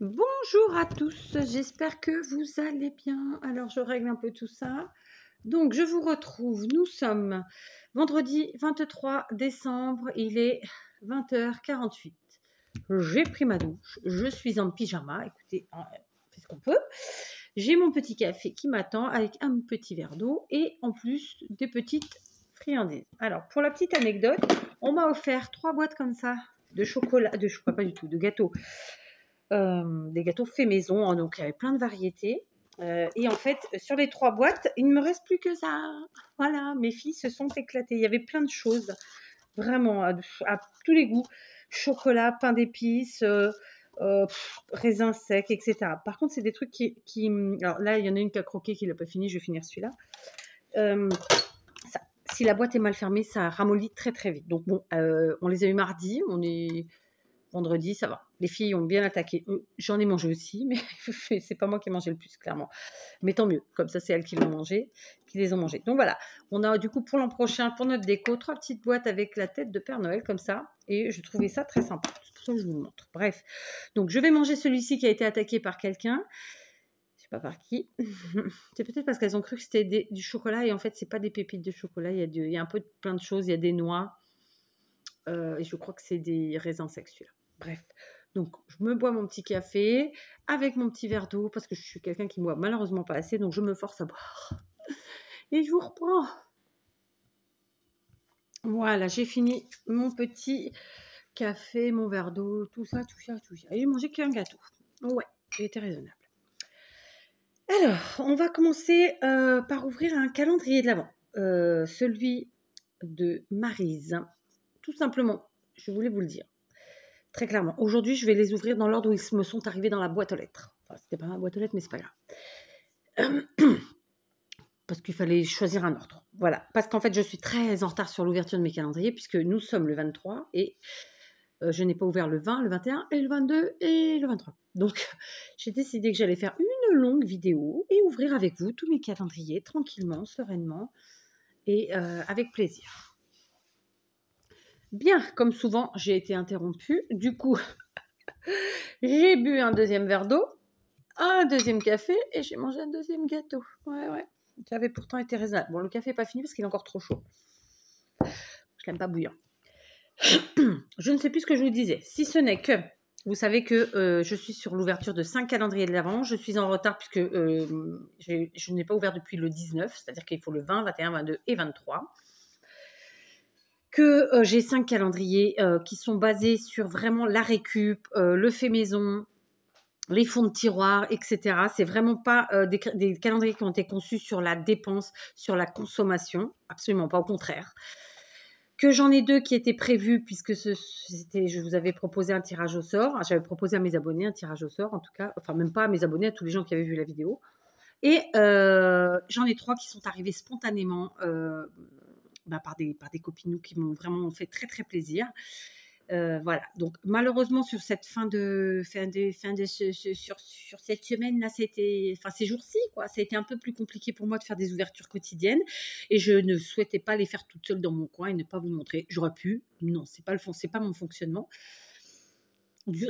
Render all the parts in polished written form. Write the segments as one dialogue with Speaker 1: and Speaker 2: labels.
Speaker 1: Bonjour à tous, j'espère que vous allez bien. Alors, je règle un peu tout ça. Donc, je vous retrouve. Nous sommes vendredi 23 décembre, il est 20h48. J'ai pris ma douche, je suis en pyjama. Écoutez, on fait ce qu'on peut. J'ai mon petit café qui m'attend avec un petit verre d'eau et en plus des petites friandises. Alors, pour la petite anecdote, on m'a offert 3 boîtes comme ça de chocolat, pas du tout, de gâteaux. Des gâteaux faits maison, hein, donc il y avait plein de variétés. Et en fait, sur les 3 boîtes, il ne me reste plus que ça. Voilà, mes filles se sont éclatées. Il y avait plein de choses, vraiment, à tous les goûts. Chocolat, pain d'épices, raisins secs, etc. Par contre, c'est des trucs alors là, il y en a une qui a croqué, qui l'a pas fini. Je vais finir celui-là. Si la boîte est mal fermée, ça ramollit très très vite. Donc bon, on les a eu mardi, on est vendredi, ça va. Les filles ont bien attaqué. J'en ai mangé aussi, mais c'est pas moi qui ai mangé le plus, clairement. Mais tant mieux. Comme ça, c'est elles qui les ont mangé. Donc voilà. On a du coup pour l'an prochain, pour notre déco, 3 petites boîtes avec la tête de Père Noël comme ça. Et je trouvais ça très sympa. C'est pour ça que je vous le montre. Bref. Donc je vais manger celui-ci qui a été attaqué par quelqu'un. Je sais pas par qui. C'est peut-être parce qu'elles ont cru que c'était du chocolat et en fait, c'est pas des pépites de chocolat. Il y a un peu plein de choses. Il y a des noix. Et je crois que c'est des raisins secs celui-là. Bref, donc je me bois mon petit café avec mon petit verre d'eau parce que je suis quelqu'un qui ne boit malheureusement pas assez, donc je me force à boire. Et je vous reprends. Voilà, j'ai fini mon petit café, mon verre d'eau, tout ça. Et j'ai mangé qu'un gâteau. Ouais, il était raisonnable. Alors, on va commencer par ouvrir un calendrier de l'Avent. Celui de Maryse. Tout simplement, je voulais vous le dire. Très clairement. Aujourd'hui, je vais les ouvrir dans l'ordre où ils me sont arrivés dans la boîte aux lettres. Enfin, c'était pas ma boîte aux lettres, mais c'est pas grave. Parce qu'il fallait choisir un ordre. Voilà. Parce qu'en fait, je suis très en retard sur l'ouverture de mes calendriers, puisque nous sommes le 23 et je n'ai pas ouvert le 20, le 21 et le 22 et le 23. Donc, j'ai décidé que j'allais faire une longue vidéo et ouvrir avec vous tous mes calendriers tranquillement, sereinement et avec plaisir. Bien, comme souvent, j'ai été interrompue. Du coup, j'ai bu un deuxième verre d'eau, un deuxième café et j'ai mangé un deuxième gâteau. Ouais. J'avais pourtant été raisonnable. Bon, le café n'est pas fini parce qu'il est encore trop chaud. Je l'aime pas bouillant. Je ne sais plus ce que je vous disais. Si ce n'est que, vous savez que je suis sur l'ouverture de 5 calendriers de l'Avent. Je suis en retard puisque je n'ai pas ouvert depuis le 19, c'est-à-dire qu'il faut le 20, 21, 22 et 23. Que j'ai 5 calendriers qui sont basés sur vraiment la récup, le fait maison, les fonds de tiroir, etc. C'est vraiment pas des calendriers qui ont été conçus sur la dépense, sur la consommation. Absolument pas, au contraire. Que j'en ai 2 qui étaient prévus puisque je vous avais proposé un tirage au sort. J'avais proposé à mes abonnés un tirage au sort, en tout cas. Enfin, même pas à mes abonnés, à tous les gens qui avaient vu la vidéo. Et j'en ai 3 qui sont arrivés spontanément par des copines qui m'ont vraiment fait très, très plaisir. Voilà. Donc, malheureusement, sur cette sur cette semaine-là, ces jours-ci, quoi, ça a été un peu plus compliqué pour moi de faire des ouvertures quotidiennes et je ne souhaitais pas les faire toute seule dans mon coin et ne pas vous montrer. J'aurais pu. Non, c'est pas mon fonctionnement.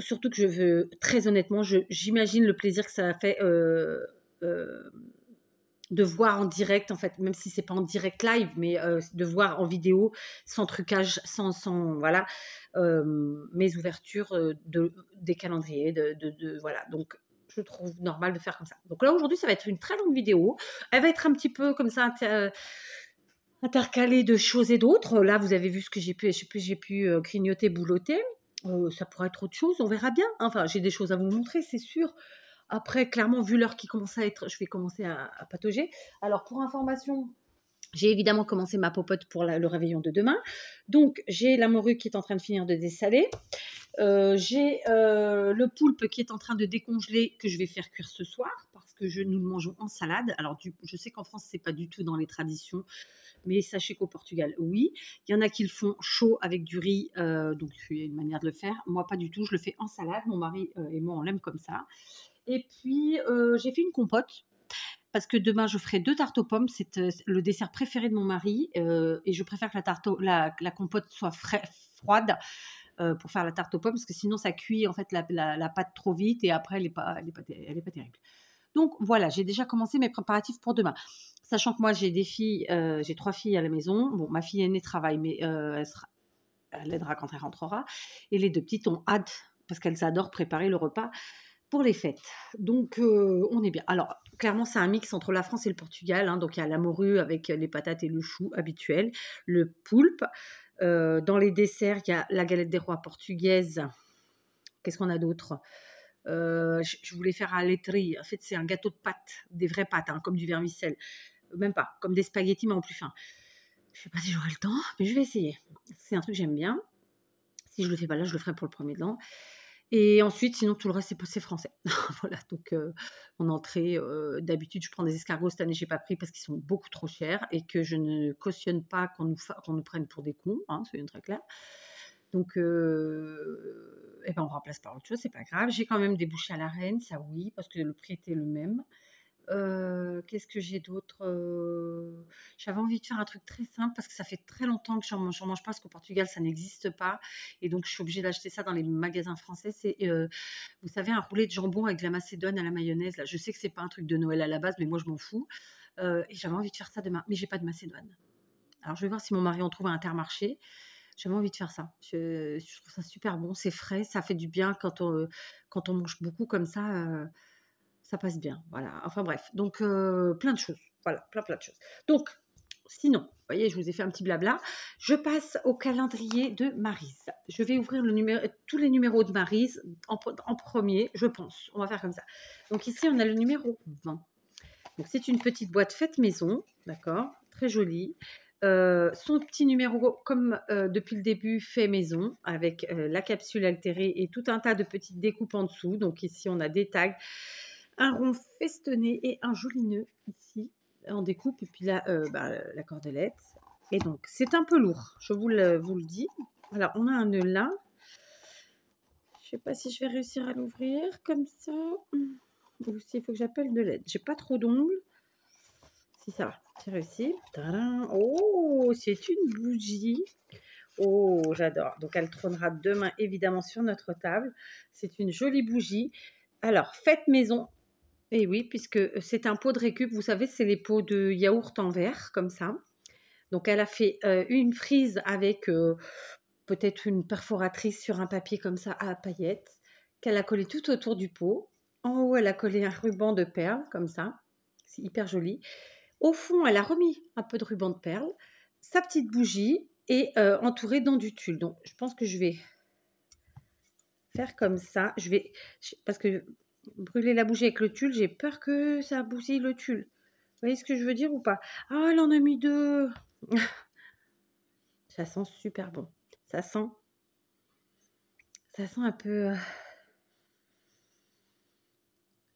Speaker 1: Surtout que très honnêtement, j'imagine le plaisir que ça a fait de voir en direct, en fait, même si c'est pas en direct live, mais de voir en vidéo, sans trucage, sans voilà, mes ouvertures des calendriers, voilà. Donc, je trouve normal de faire comme ça. Donc là, aujourd'hui, ça va être une très longue vidéo. Elle va être un petit peu comme ça, intercalée de choses et d'autres. Là, vous avez vu ce que j'ai pu grignoter, boulotter. Ça pourrait être autre chose, on verra bien. Enfin, j'ai des choses à vous montrer, c'est sûr. Après, clairement, vu l'heure qui commence à être, je vais commencer à patauger. Alors, pour information, j'ai évidemment commencé ma popote pour le réveillon de demain. Donc, j'ai la morue qui est en train de finir de dessaler. J'ai le poulpe qui est en train de décongeler, que je vais faire cuire ce soir, parce que nous le mangeons en salade. Alors, je sais qu'en France, c'est pas du tout dans les traditions, mais sachez qu'au Portugal, oui. Il y en a qui le font chaud avec du riz, donc il y a une manière de le faire. Moi, pas du tout, je le fais en salade. Mon mari et moi, on l'aime comme ça. Et puis, j'ai fait une compote parce que demain, je ferai 2 tartes aux pommes. C'est le dessert préféré de mon mari et je préfère que la compote soit froide pour faire la tarte aux pommes, parce que sinon ça cuit en fait la pâte trop vite et après elle est pas terrible. Donc voilà, j'ai déjà commencé mes préparatifs pour demain. Sachant que moi j'ai des filles, j'ai 3 filles à la maison. Bon, ma fille aînée travaille, mais elle aidera quand elle rentrera. Et les 2 petites ont hâte, parce qu'elles adorent préparer le repas pour les fêtes. Donc on est bien. Alors clairement c'est un mix entre la France et le Portugal, hein. Donc il y a la morue avec les patates et le chou habituel, le poulpe. Dans les desserts, il y a la galette des rois portugaise. Qu'est-ce qu'on a d'autre? Je voulais faire un laiterie. En fait, c'est un gâteau de pâtes, des vraies pâtes, hein, comme du vermicelle. Même pas, comme des spaghettis, mais en plus fin. Je sais pas si j'aurai le temps, mais je vais essayer. C'est un truc que j'aime bien. Si je le fais pas là, je le ferai pour le premier de l'an. Et ensuite, sinon, tout le reste, c'est français. Voilà, donc en entrée, d'habitude, je prends des escargots. Cette année, j'ai pas pris parce qu'ils sont beaucoup trop chers et que je ne cautionne pas qu'on nous prenne pour des cons, hein, soyons très clairs. Donc, eh ben, on remplace par autre chose, c'est pas grave. J'ai quand même des bouchées à la reine, ça oui, parce que le prix était le même. Qu'est-ce que j'ai d'autre? J'avais envie de faire un truc très simple parce que ça fait très longtemps que j'en mange pas, parce qu'au Portugal, ça n'existe pas et donc je suis obligée d'acheter ça dans les magasins français. C'est, vous savez, un roulé de jambon avec de la macédoine à la mayonnaise, là. Je sais que c'est pas un truc de Noël à la base, mais moi, je m'en fous. Et j'avais envie de faire ça demain, mais j'ai pas de macédoine. Alors, je vais voir si mon mari en trouve à Intermarché. J'avais envie de faire ça. Je trouve ça super bon, c'est frais, ça fait du bien quand on mange beaucoup comme ça passe bien. Voilà. Enfin bref, donc plein de choses. Voilà, plein de choses. Donc, sinon, vous voyez, je vous ai fait un petit blabla. Je passe au calendrier de Maryse. Je vais ouvrir tous les numéros de Maryse en premier, je pense. On va faire comme ça. Donc ici, on a le numéro 20. Donc c'est une petite boîte faite maison, d'accord, très jolie. Son petit numéro, comme depuis le début, fait maison, avec la capsule altérée et tout un tas de petites découpes en dessous. Donc ici, on a des tags, un rond festonné et un joli nœud ici en découpe, et puis là, la cordelette. Et donc, c'est un peu lourd, je vous le dis. Alors, on a un nœud là. Je ne sais pas si je vais réussir à l'ouvrir comme ça. Ou s'il faut que j'appelle de l'aide. J'ai pas trop d'ongles. Si ça va, j'ai réussi. Tadam. Oh, c'est une bougie. Oh, j'adore. Donc, elle trônera demain, évidemment, sur notre table. C'est une jolie bougie. Alors, faites maison. Et oui, puisque c'est un pot de récup. Vous savez, c'est les pots de yaourt en verre, comme ça. Donc, elle a fait une frise avec peut-être une perforatrice sur un papier comme ça à paillettes, qu'elle a collé tout autour du pot. En haut, elle a collé un ruban de perles, comme ça. C'est hyper joli. Au fond, elle a remis un peu de ruban de perles, sa petite bougie et entourée dans du tulle. Donc, je pense que je vais faire comme ça. Parce que brûler la bougie avec le tulle, j'ai peur que ça bousille le tulle. Vous voyez ce que je veux dire ou pas? Ah, elle en a mis 2. Ça sent super bon. Ça sent un peu...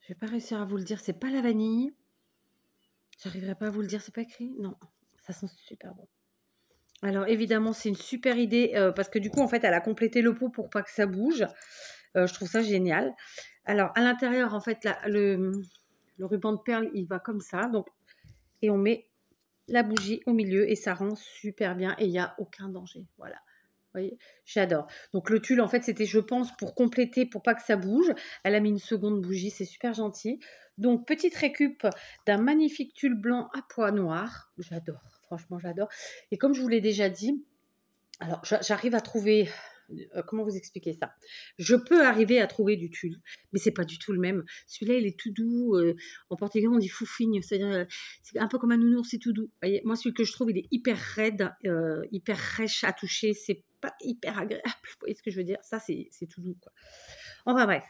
Speaker 1: Je vais pas réussir à vous le dire. C'est pas la vanille. J'arriverai pas à vous le dire. C'est pas écrit? Non. Ça sent super bon. Alors évidemment, c'est une super idée parce que du coup, en fait, elle a complété le pot pour pas que ça bouge. Je trouve ça génial. Alors, à l'intérieur, en fait, le ruban de perles, il va comme ça. Donc, et on met la bougie au milieu et ça rend super bien et il n'y a aucun danger. Voilà. Vous voyez, j'adore. Donc, le tulle, en fait, c'était, je pense, pour compléter, pour pas que ça bouge. Elle a mis une seconde bougie, c'est super gentil. Donc, petite récup d'un magnifique tulle blanc à pois noirs. J'adore. Franchement, j'adore. Et comme je vous l'ai déjà dit, alors j'arrive à trouver, comment vous expliquer ça? Je peux arriver à trouver du tulle, mais c'est pas du tout le même. Celui-là, il est tout doux. En portugais, on dit foufigne, c'est-à-dire c'est un peu comme un nounours, c'est tout doux. Voyez, moi, celui que je trouve, il est hyper raide, hyper rêche à toucher. C'est pas hyper agréable. Vous voyez ce que je veux dire? Ça, c'est tout doux, quoi. Enfin bref.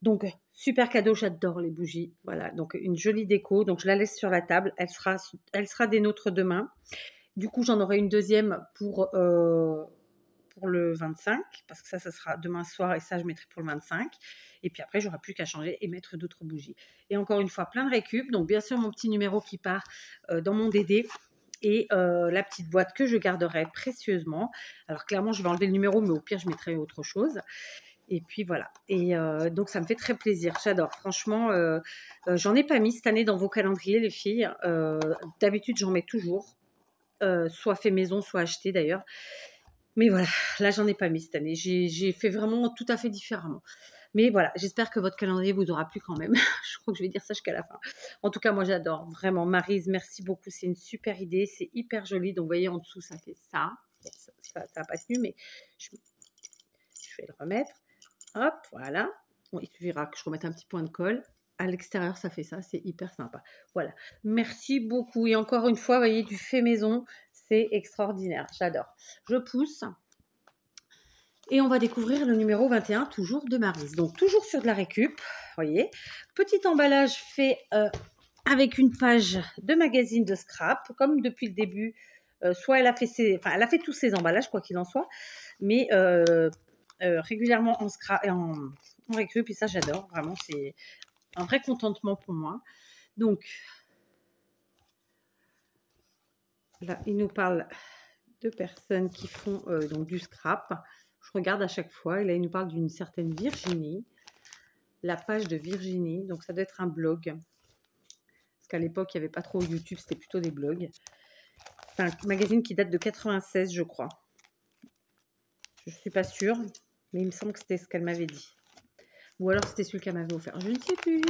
Speaker 1: Donc, super cadeau, j'adore les bougies. Voilà, donc une jolie déco. Donc, je la laisse sur la table. Elle sera des nôtres demain. Du coup, j'en aurai une deuxième pour le 25, parce que ça sera demain soir, et ça, je mettrai pour le 25. Et puis après, j'aurai plus qu'à changer et mettre d'autres bougies. Et encore une fois, plein de récup. Donc, bien sûr, mon petit numéro qui part dans mon DD et la petite boîte que je garderai précieusement. Alors, clairement, je vais enlever le numéro, mais au pire, je mettrai autre chose. Et puis voilà. Et donc, ça me fait très plaisir. J'adore. Franchement, j'en ai pas mis cette année dans vos calendriers, les filles. D'habitude, j'en mets toujours. Soit fait maison, soit acheté d'ailleurs. Mais voilà, là, j'en ai pas mis cette année. J'ai fait vraiment tout à fait différemment. Mais voilà, j'espère que votre calendrier vous aura plu quand même. Je crois que je vais dire ça jusqu'à la fin. En tout cas, moi, j'adore. Vraiment, Maryse, merci beaucoup. C'est une super idée. C'est hyper joli. Donc, vous voyez, en dessous, ça fait ça. Bon, ça n'a pas tenu, mais je vais le remettre. Hop, voilà. Bon, il suffira que je remette un petit point de colle. À l'extérieur, ça fait ça. C'est hyper sympa. Voilà. Merci beaucoup. Et encore une fois, vous voyez, du fait maison, c'est extraordinaire. J'adore. Je pousse. Et on va découvrir le numéro 21, toujours de Maryse. Donc, toujours sur de la récup, vous voyez. Petit emballage fait avec une page de magazine de scrap, comme depuis le début. Soit elle a fait elle a fait tous ses emballages, quoi qu'il en soit, mais régulièrement en scrap et en récup. Et ça, j'adore. Vraiment, c'est un vrai contentement pour moi. Donc, là, il nous parle de personnes qui font donc du scrap. Je regarde à chaque fois. Et là, il nous parle d'une certaine Virginie. La page de Virginie. Donc, ça doit être un blog. Parce qu'à l'époque, il n'y avait pas trop YouTube. C'était plutôt des blogs. C'est un magazine qui date de 96, je crois. Je ne suis pas sûre. Mais il me semble que c'était ce qu'elle m'avait dit. Ou alors, c'était celui qu'elle m'avait offert. Je ne sais plus.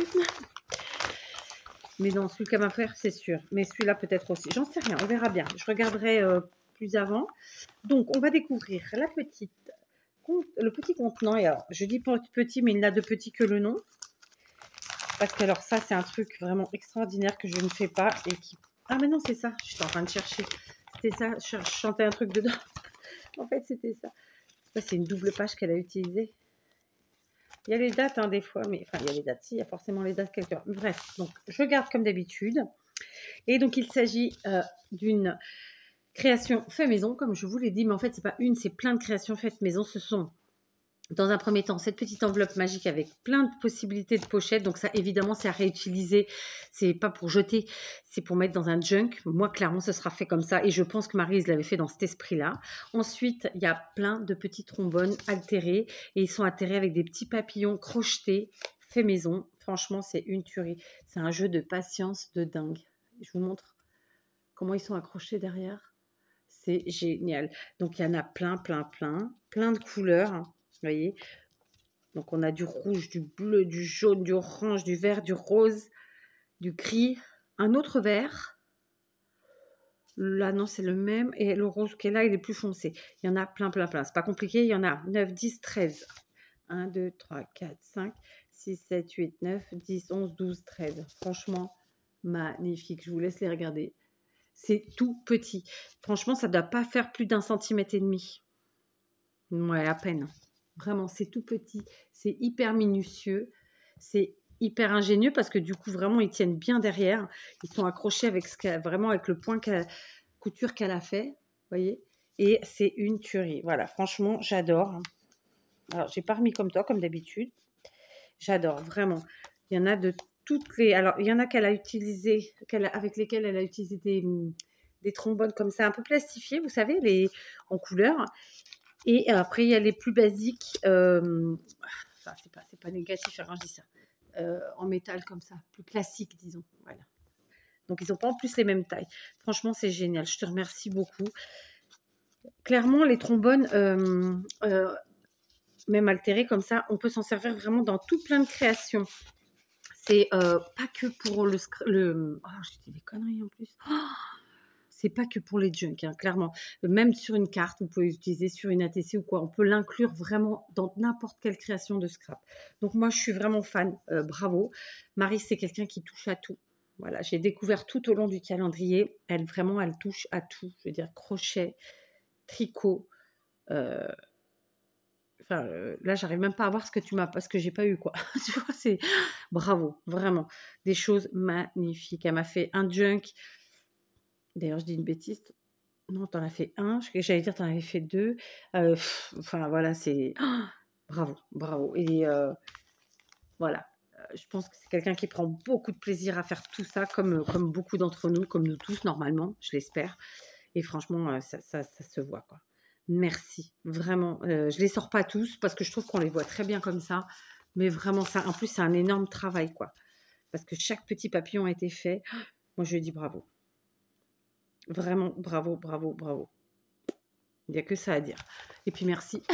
Speaker 1: Mais non, celui qu'elle m'a offert, c'est sûr. Mais celui-là, peut-être aussi. J'en sais rien. On verra bien. Je regarderai plus avant. Donc, on va découvrir le petit contenant. Et alors, je dis petit, mais il n'a de petit que le nom. Parce que alors, ça, c'est un truc vraiment extraordinaire que je ne fais pas. Et qui... Ah, mais non, c'est ça. Je suis en train de chercher. C'était ça. Je chantais un truc dedans. En fait, c'était ça. Ça, c'est une double page qu'elle a utilisée. Il y a les dates, hein, des fois. Mais enfin, il y a les dates. Si, il y a forcément les dates quelque part. Bref, donc, je garde comme d'habitude. Et donc, il s'agit d'une création fait maison, comme je vous l'ai dit. Mais en fait, c'est pas une, c'est plein de créations faites maison. Ce sont, dans un premier temps, cette petite enveloppe magique avec plein de possibilités de pochettes. Donc ça, évidemment, c'est à réutiliser. C'est pas pour jeter, c'est pour mettre dans un junk. Moi, clairement, ce sera fait comme ça. Et je pense que Maryse l'avait fait dans cet esprit-là. Ensuite, il y a plein de petits trombones altérés. Et ils sont altérés avec des petits papillons crochetés, fait maison. Franchement, c'est une tuerie. C'est un jeu de patience de dingue. Je vous montre comment ils sont accrochés derrière. C'est génial. Donc, il y en a plein de couleurs. Vous voyez, donc on a du rouge, du bleu, du jaune, du orange, du vert, du rose, du gris, un autre vert. Là, non, c'est le même. Et le rose qui est là, il est plus foncé. Il y en a plein. C'est pas compliqué. Il y en a 9, 10, 13. 1, 2, 3, 4, 5, 6, 7, 8, 9, 10, 11, 12, 13. Franchement, magnifique. Je vous laisse les regarder. C'est tout petit. Franchement, ça ne doit pas faire plus d'1,5 cm. Ouais, à peine. Vraiment, c'est tout petit, c'est hyper minutieux, c'est hyper ingénieux parce que du coup, vraiment, ils tiennent bien derrière. Ils sont accrochés avec vraiment avec le point couture qu'elle a fait, vous voyez. Et c'est une tuerie. Voilà, franchement, j'adore. Alors, j'ai pas remis comme toi, comme d'habitude. J'adore, vraiment. Il y en a de toutes les... Alors, il y en a qu'elle a utilisé, avec lesquelles elle a utilisé des trombones comme ça, un peu plastifiés, vous savez, en couleur. Et après, il y a les plus basiques. Enfin, c'est pas négatif, alors je dis ça. En métal comme ça, plus classique, disons. Voilà. Donc, ils n'ont pas en plus les mêmes tailles. Franchement, c'est génial. Je te remercie beaucoup. Clairement, les trombones, même altérés comme ça, on peut s'en servir vraiment dans tout plein de créations. C'est pas que pour le... Oh, j'ai dit des conneries en plus. Oh, c'est pas que pour les junks, hein, clairement. Même sur une carte, vous pouvez l'utiliser sur une ATC ou quoi. On peut l'inclure vraiment dans n'importe quelle création de scrap. Donc moi, je suis vraiment fan. Bravo. Marie, c'est quelqu'un qui touche à tout. Voilà, j'ai découvert tout au long du calendrier. Elle touche à tout. Je veux dire, crochet, tricot. Là, j'arrive même pas à voir ce que tu m'as, parce que j'ai pas eu quoi. Tu vois, c'est bravo, vraiment. Des choses magnifiques. Elle m'a fait un junk. D'ailleurs, je dis une bêtise. Non, t'en as fait un. J'allais dire, t'en avais fait deux. Enfin, voilà, c'est... Oh, bravo. Et voilà. Je pense que c'est quelqu'un qui prend beaucoup de plaisir à faire tout ça, comme beaucoup d'entre nous, comme nous tous, normalement, je l'espère. Et franchement, ça se voit, quoi. Merci. Vraiment. Je les sors pas tous, parce que je trouve qu'on les voit très bien comme ça. Mais vraiment, ça, en plus, c'est un énorme travail, quoi. Parce que chaque petit papillon a été fait. Moi, je lui dis bravo. Vraiment, bravo. Il n'y a que ça à dire. Et puis merci,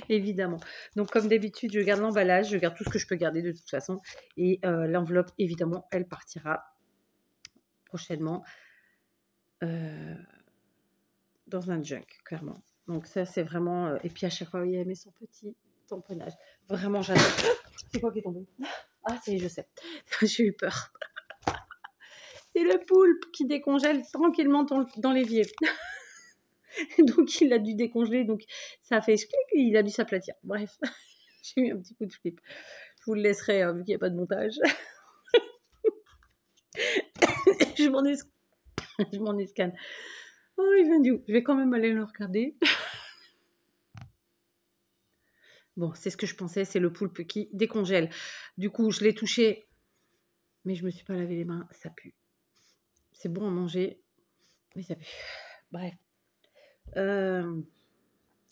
Speaker 1: évidemment. Donc comme d'habitude, je garde l'emballage, je garde tout ce que je peux garder de toute façon. Et l'enveloppe, évidemment, elle partira prochainement dans un junk, clairement. Donc ça, c'est vraiment... et puis à chaque fois, il met son petit tamponnage. Vraiment, j'adore. C'est quoi qui est tombé? Ah, je sais. J'ai eu peur. C'est le poulpe qui décongèle tranquillement dans l'évier. Donc il a dû décongeler, donc ça a fait clic, il a dû s'aplatir. Bref, j'ai eu un petit coup de flip. Je vous le laisserai, vu qu'il n'y a pas de montage. je m'en escanne. Oh, il vient d'où? Je vais quand même aller le regarder. Bon, c'est ce que je pensais, c'est le poulpe qui décongèle. Du coup, je l'ai touché, mais je me suis pas lavé les mains, ça pue. C'est bon à manger, mais ça pue. Bref.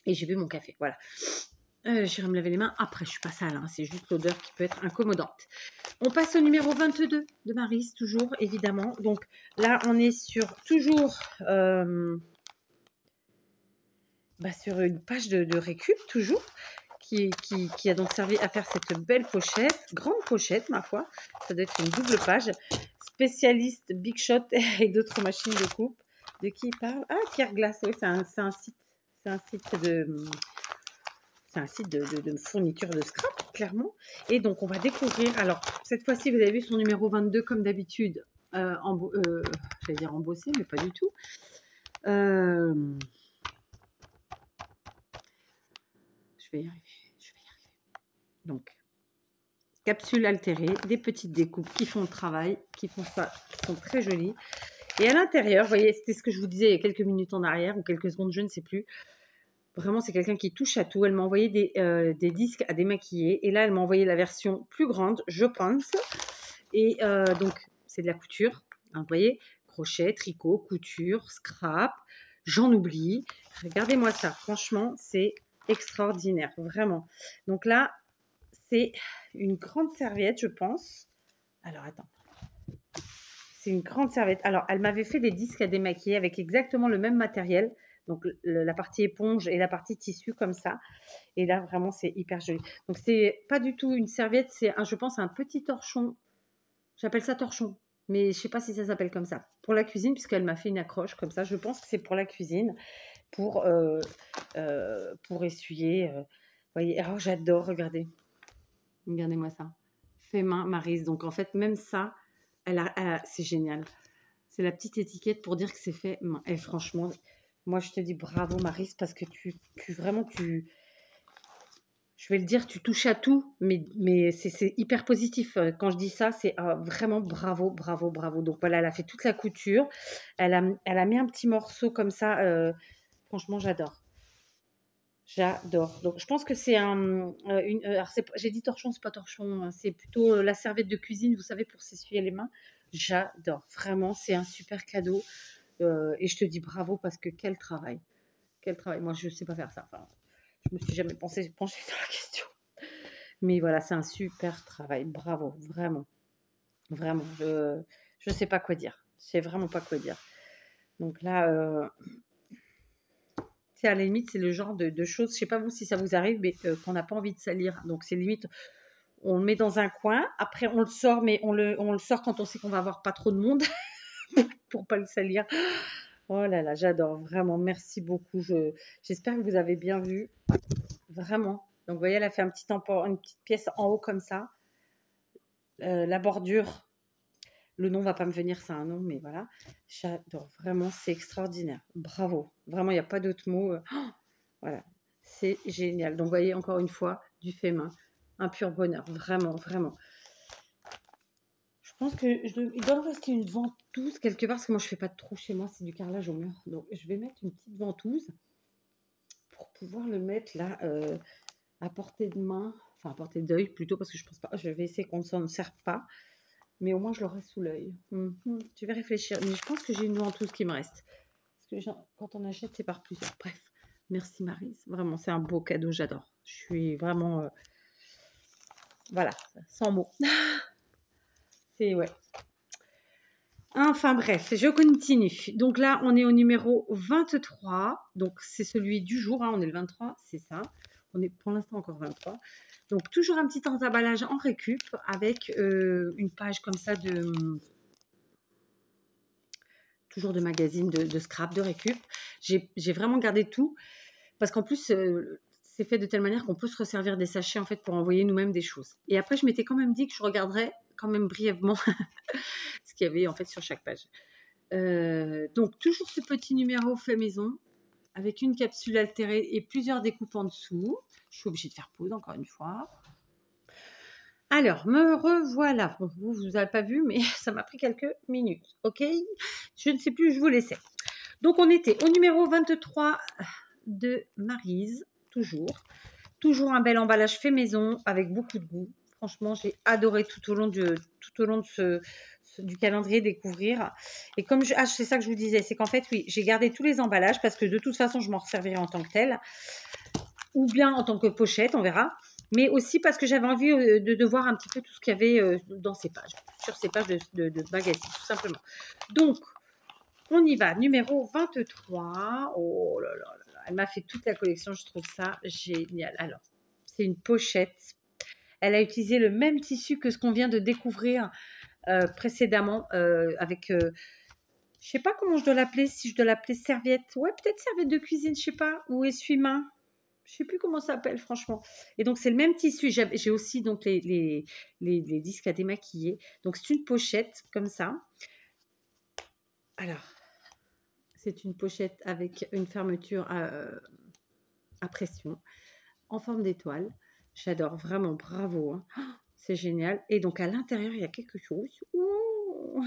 Speaker 1: Et j'ai bu mon café, voilà. J'irai me laver les mains après, je suis pas sale, hein, c'est juste l'odeur qui peut être incommodante. On passe au numéro 22 de Maryse, toujours, évidemment. Donc là, on est toujours sur une page de récup, toujours, qui a donc servi à faire cette belle pochette, grande pochette, ma foi. Ça doit être une double page. Spécialiste Big Shot et d'autres machines de coupe. De qui il parle? Ah, Kerglass, oui, c'est un site. C'est un site C'est un site de fourniture de scrap, clairement. Et donc, on va découvrir. Alors, cette fois-ci, vous avez vu son numéro 22, comme d'habitude. J'allais dire embossé, mais pas du tout. Je vais y arriver. Donc, capsule altérée, des petites découpes qui font le travail, qui sont très jolies. Et à l'intérieur, vous voyez, c'était ce que je vous disais il y a quelques minutes en arrière, ou quelques secondes, je ne sais plus. Vraiment, c'est quelqu'un qui touche à tout. Elle m'a envoyé des disques à démaquiller. Et là, elle m'a envoyé la version plus grande, je pense. Et donc, c'est de la couture. Hein, vous voyez, crochet, tricot, couture, scrap. J'en oublie. Regardez-moi ça. Franchement, c'est extraordinaire. Vraiment. Donc là, c'est une grande serviette, je pense. Alors, attends. C'est une grande serviette. Alors, elle m'avait fait des disques à démaquiller avec exactement le même matériel. Donc, la partie éponge et la partie tissu comme ça. Et là, vraiment, c'est hyper joli. Donc, c'est pas du tout une serviette. C'est, je pense, un petit torchon. J'appelle ça torchon. Mais je ne sais pas si ça s'appelle comme ça. Pour la cuisine, puisqu'elle m'a fait une accroche comme ça. Je pense que c'est pour la cuisine. Pour essuyer. Vous voyez, oh, j'adore. Regardez. Regardez-moi ça. Fait main, Maryse. Donc, en fait, même ça, c'est génial. C'est la petite étiquette pour dire que c'est fait main. Et franchement, moi, je te dis bravo, Maryse, parce que je vais le dire, tu touches à tout, mais c'est hyper positif. Quand je dis ça, c'est vraiment bravo, bravo, bravo. Donc voilà, elle a fait toute la couture. Elle a mis un petit morceau comme ça. Franchement, j'adore. J'adore. Donc je pense que c'est alors j'ai dit torchon, c'est pas torchon. Hein, c'est plutôt la serviette de cuisine, vous savez, pour s'essuyer les mains. J'adore. Vraiment, c'est un super cadeau. Et je te dis bravo parce que quel travail. Quel travail. Moi, je ne sais pas faire ça. Enfin, je me suis jamais penchée sur la question. Mais voilà, c'est un super travail. Bravo, vraiment. Vraiment. Je ne sais pas quoi dire. Je sais vraiment pas quoi dire. Donc là, c'est à la limite, c'est le genre de choses, je ne sais pas vous si ça vous arrive, mais qu'on n'a pas envie de salir. Donc c'est limite, on le met dans un coin, après on le sort, mais on le sort quand on sait qu'on va avoir pas trop de monde pour pas le salir. Oh là là, j'adore, vraiment, merci beaucoup. J'espère que vous avez bien vu, vraiment. Donc vous voyez, elle a fait une petite pièce en haut comme ça. La bordure, le nom va pas me venir, c'est un nom, mais voilà. J'adore, vraiment, c'est extraordinaire. Bravo, vraiment, il n'y a pas d'autre mot. Voilà, c'est génial. Donc, vous voyez, encore une fois, du fait main, un pur bonheur, vraiment, vraiment. Je pense qu'il doit me rester une ventouse quelque part, parce que moi, je ne fais pas de trou chez moi, c'est du carrelage au mur. Donc, je vais mettre une petite ventouse pour pouvoir le mettre là, à portée de main, enfin, à portée d'œil plutôt, parce que je pense pas, je vais essayer qu'on ne s'en serve pas, mais au moins, je l'aurai sous l'œil. Je vais réfléchir, mais je pense que j'ai une ventouse qui me reste. Parce que quand on achète, c'est par plusieurs. Bref. Merci Maryse, vraiment c'est un beau cadeau, j'adore. Je suis vraiment, voilà, sans mots. C'est ouais. Enfin bref, je continue. Donc là, on est au numéro 23. Donc c'est celui du jour, hein, on est le 23, c'est ça. On est pour l'instant encore 23. Donc toujours un petit emballage en récup avec une page comme ça toujours de magazine, de scrap, de récup. J'ai vraiment gardé tout parce qu'en plus, c'est fait de telle manière qu'on peut se resservir des sachets en fait pour envoyer nous-mêmes des choses. Et après, je m'étais quand même dit que je regarderais quand même brièvement ce qu'il y avait en fait sur chaque page. Donc toujours ce petit numéro fait maison avec une capsule altérée et plusieurs découpes en dessous. Je suis obligée de faire pause encore une fois. Alors, me revoilà. Bon, vous n'avez pas vu, mais ça m'a pris quelques minutes. Ok, je ne sais plus où je vous laissais. Donc, on était au numéro 23 de Maryse, toujours. Toujours un bel emballage fait maison avec beaucoup de goût. Franchement, j'ai adoré tout au long du calendrier découvrir. Et comme c'est ça que je vous disais, c'est qu'en fait, oui, j'ai gardé tous les emballages parce que de toute façon, je m'en servirai en tant que tel. Ou bien en tant que pochette, on verra. Mais aussi parce que j'avais envie de voir un petit peu tout ce qu'il y avait dans ces pages, sur ces pages de magazine, tout simplement. Donc, on y va. Numéro 23. Oh là là là. Elle m'a fait toute la collection. Je trouve ça génial. Alors, c'est une pochette. Elle a utilisé le même tissu que ce qu'on vient de découvrir précédemment avec... je sais pas comment je dois l'appeler. Si je dois l'appeler serviette. Ouais, peut-être serviette de cuisine, je sais pas. Ou essuie-main. Je sais plus comment ça s'appelle, franchement. Et donc, c'est le même tissu. J'ai aussi donc les disques à démaquiller. Donc, c'est une pochette comme ça. Alors, c'est une pochette avec une fermeture à pression en forme d'étoile. J'adore vraiment, bravo. Hein. Oh, c'est génial. Et donc, à l'intérieur, il y a quelque chose. Ouh.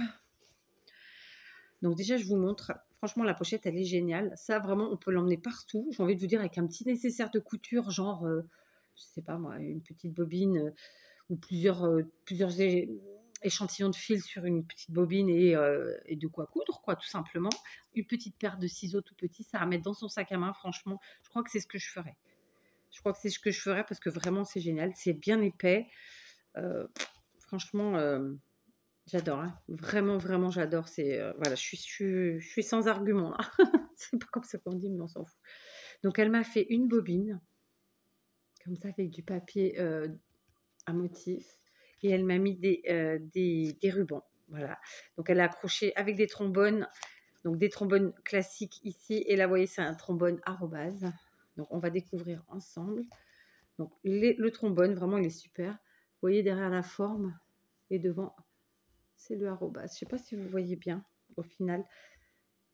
Speaker 1: Donc, déjà, je vous montre. Franchement, la pochette, elle est géniale. Ça, vraiment, on peut l'emmener partout. J'ai envie de vous dire, avec un petit nécessaire de couture, genre, je sais pas moi, une petite bobine ou plusieurs échantillons de fil sur une petite bobine et de quoi coudre, quoi, tout simplement. Une petite paire de ciseaux tout petits, ça à mettre dans son sac à main, franchement. Je crois que c'est ce que je ferais. Je crois que c'est ce que je ferais parce que vraiment, c'est génial. C'est bien épais. Franchement... j'adore, hein. Vraiment, vraiment, j'adore. Voilà, je suis sans argument là. C'est pas comme ça qu'on dit, mais on s'en fout. Donc, elle m'a fait une bobine, comme ça, avec du papier à motif, et elle m'a mis des rubans. Voilà. Donc, elle a accroché avec des trombones, donc des trombones classiques ici, et là, vous voyez, c'est un trombone arrobase. Donc, on va découvrir ensemble. Donc, le trombone, vraiment, il est super. Vous voyez derrière la forme et devant. C'est le arrobase. Je ne sais pas si vous voyez bien au final.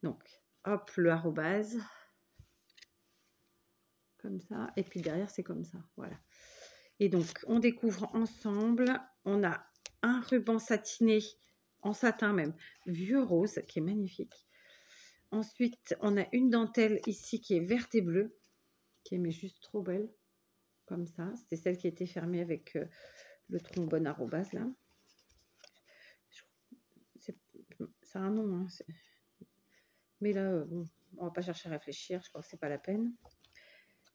Speaker 1: Donc, hop, le arrobase. Comme ça. Et puis derrière, c'est comme ça. Voilà. Et donc, on découvre ensemble. On a un ruban satiné, en satin même, vieux rose, qui est magnifique. Ensuite, on a une dentelle ici qui est verte et bleue, qui est mais juste trop belle. Comme ça. C'était celle qui était fermée avec le trombone arrobase, là. Ça a un nom, hein. Mais là, bon, on va pas chercher à réfléchir, je crois que c'est pas la peine.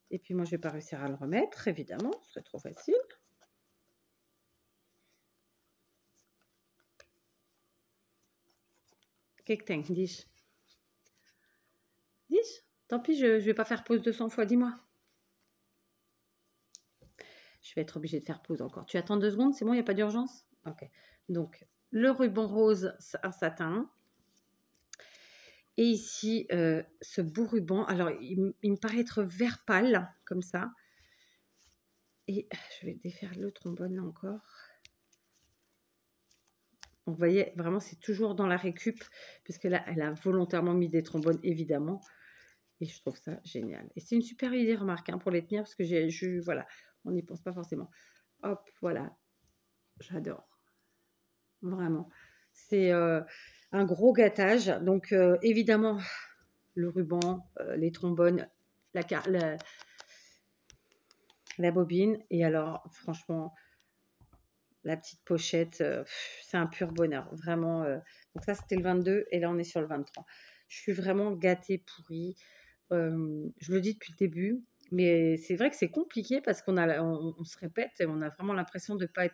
Speaker 1: Et puis moi, je vais pas réussir à le remettre, évidemment, ce serait trop facile. Qu'est-ce que dis-je? Dis-je? Tant pis, je vais pas faire pause 200 fois, dis-moi. Je vais être obligée de faire pause encore. Tu attends 2 secondes, c'est bon, il n'y a pas d'urgence? Ok. Donc, le ruban rose en satin. Et ici, ce beau ruban. Alors, il me paraît être vert pâle, comme ça. Et je vais défaire le trombone là encore. Donc, vous voyez, vraiment, c'est toujours dans la récup, puisque là, elle a volontairement mis des trombones, évidemment. Et je trouve ça génial. Et c'est une super idée, remarque, hein, pour les tenir, parce que voilà, on n'y pense pas forcément. Hop, voilà. J'adore. Vraiment. C'est un gros gâtage. Donc, évidemment, le ruban, les trombones, la bobine. Et alors, franchement, la petite pochette, c'est un pur bonheur. Vraiment. Donc, ça, c'était le 22. Et là, on est sur le 23. Je suis vraiment gâtée, pourrie. Je le dis depuis le début. Mais c'est vrai que c'est compliqué parce qu'on se répète et on a vraiment l'impression de ne pas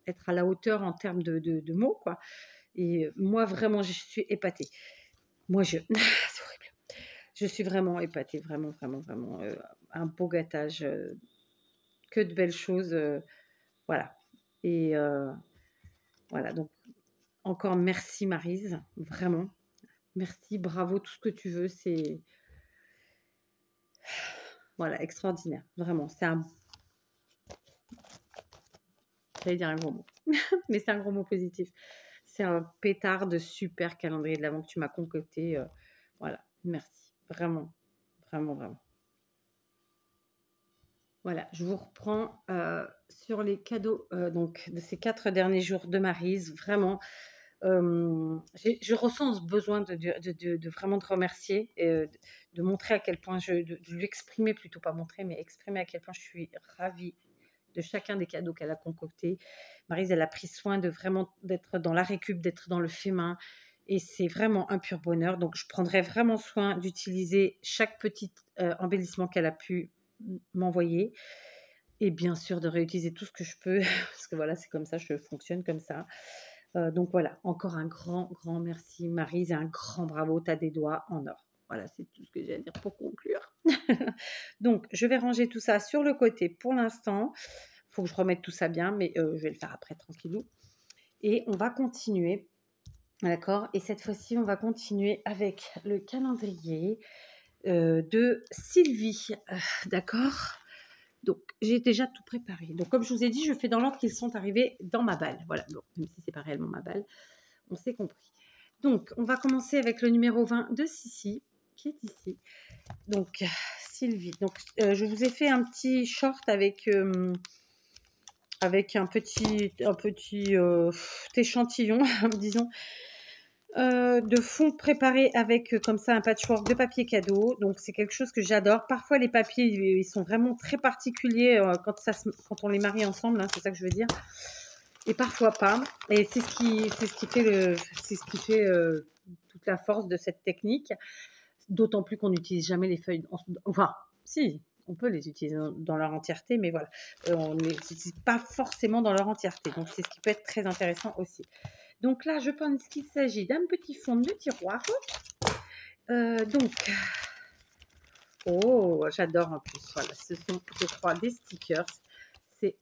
Speaker 1: être être à la hauteur en termes de mots, quoi. Et moi, vraiment, je suis épatée. Moi, c'est horrible. Je suis vraiment épatée, vraiment, vraiment, vraiment. Un beau gâtage, que de belles choses, voilà. Et voilà, donc encore merci Maryse, vraiment. Merci, bravo, tout ce que tu veux, c'est voilà, extraordinaire, vraiment. J'allais dire un gros mot, mais c'est un gros mot positif. C'est un pétard de super calendrier de l'Avent que tu m'as concocté. Voilà, merci, vraiment, vraiment, vraiment. Voilà, je vous reprends sur les cadeaux donc de ces 4 derniers jours de Maryse. Vraiment, je ressens ce besoin de vraiment te remercier et de montrer à quel point de lui exprimer plutôt, pas montrer, mais exprimer à quel point je suis ravie de chacun des cadeaux qu'elle a concoctés. Maryse, elle a pris soin de vraiment d'être dans la récup, d'être dans le fait main. Et c'est vraiment un pur bonheur. Donc, je prendrai vraiment soin d'utiliser chaque petit embellissement qu'elle a pu m'envoyer. Et bien sûr, de réutiliser tout ce que je peux. Parce que voilà, c'est comme ça, je fonctionne comme ça. Donc voilà, encore un grand, grand merci Maryse et un grand bravo, tu as des doigts en or. Voilà, c'est tout ce que j'ai à dire pour conclure. Donc, je vais ranger tout ça sur le côté pour l'instant. Il faut que je remette tout ça bien, mais je vais le faire après tranquillou. Et on va continuer, d'accord? Et cette fois-ci, on va continuer avec le calendrier de Sylvie, d'accord? Donc, j'ai déjà tout préparé. Donc, comme je vous ai dit, je fais dans l'ordre qu'ils sont arrivés dans ma balle. Voilà, donc, même si c'est pas réellement ma balle, on s'est compris. Donc, on va commencer avec le numéro 20 de Sissi, qui est ici. Donc, Sylvie. Donc, je vous ai fait un petit short avec un petit échantillon, disons, de fond préparé avec comme ça un patchwork de papier cadeau. Donc, c'est quelque chose que j'adore. Parfois, les papiers, ils sont vraiment très particuliers quand on les marie ensemble, hein, c'est ça que je veux dire. Et parfois pas. Et c'est ce qui fait toute la force de cette technique. D'autant plus qu'on n'utilise jamais les feuilles. Enfin, si, on peut les utiliser dans leur entièreté, mais voilà, on ne les utilise pas forcément dans leur entièreté. Donc, c'est ce qui peut être très intéressant aussi. Donc là, je pense qu'il s'agit d'un petit fond de tiroir. Donc, oh, j'adore en plus. Voilà, ce sont, je crois, des stickers. C'est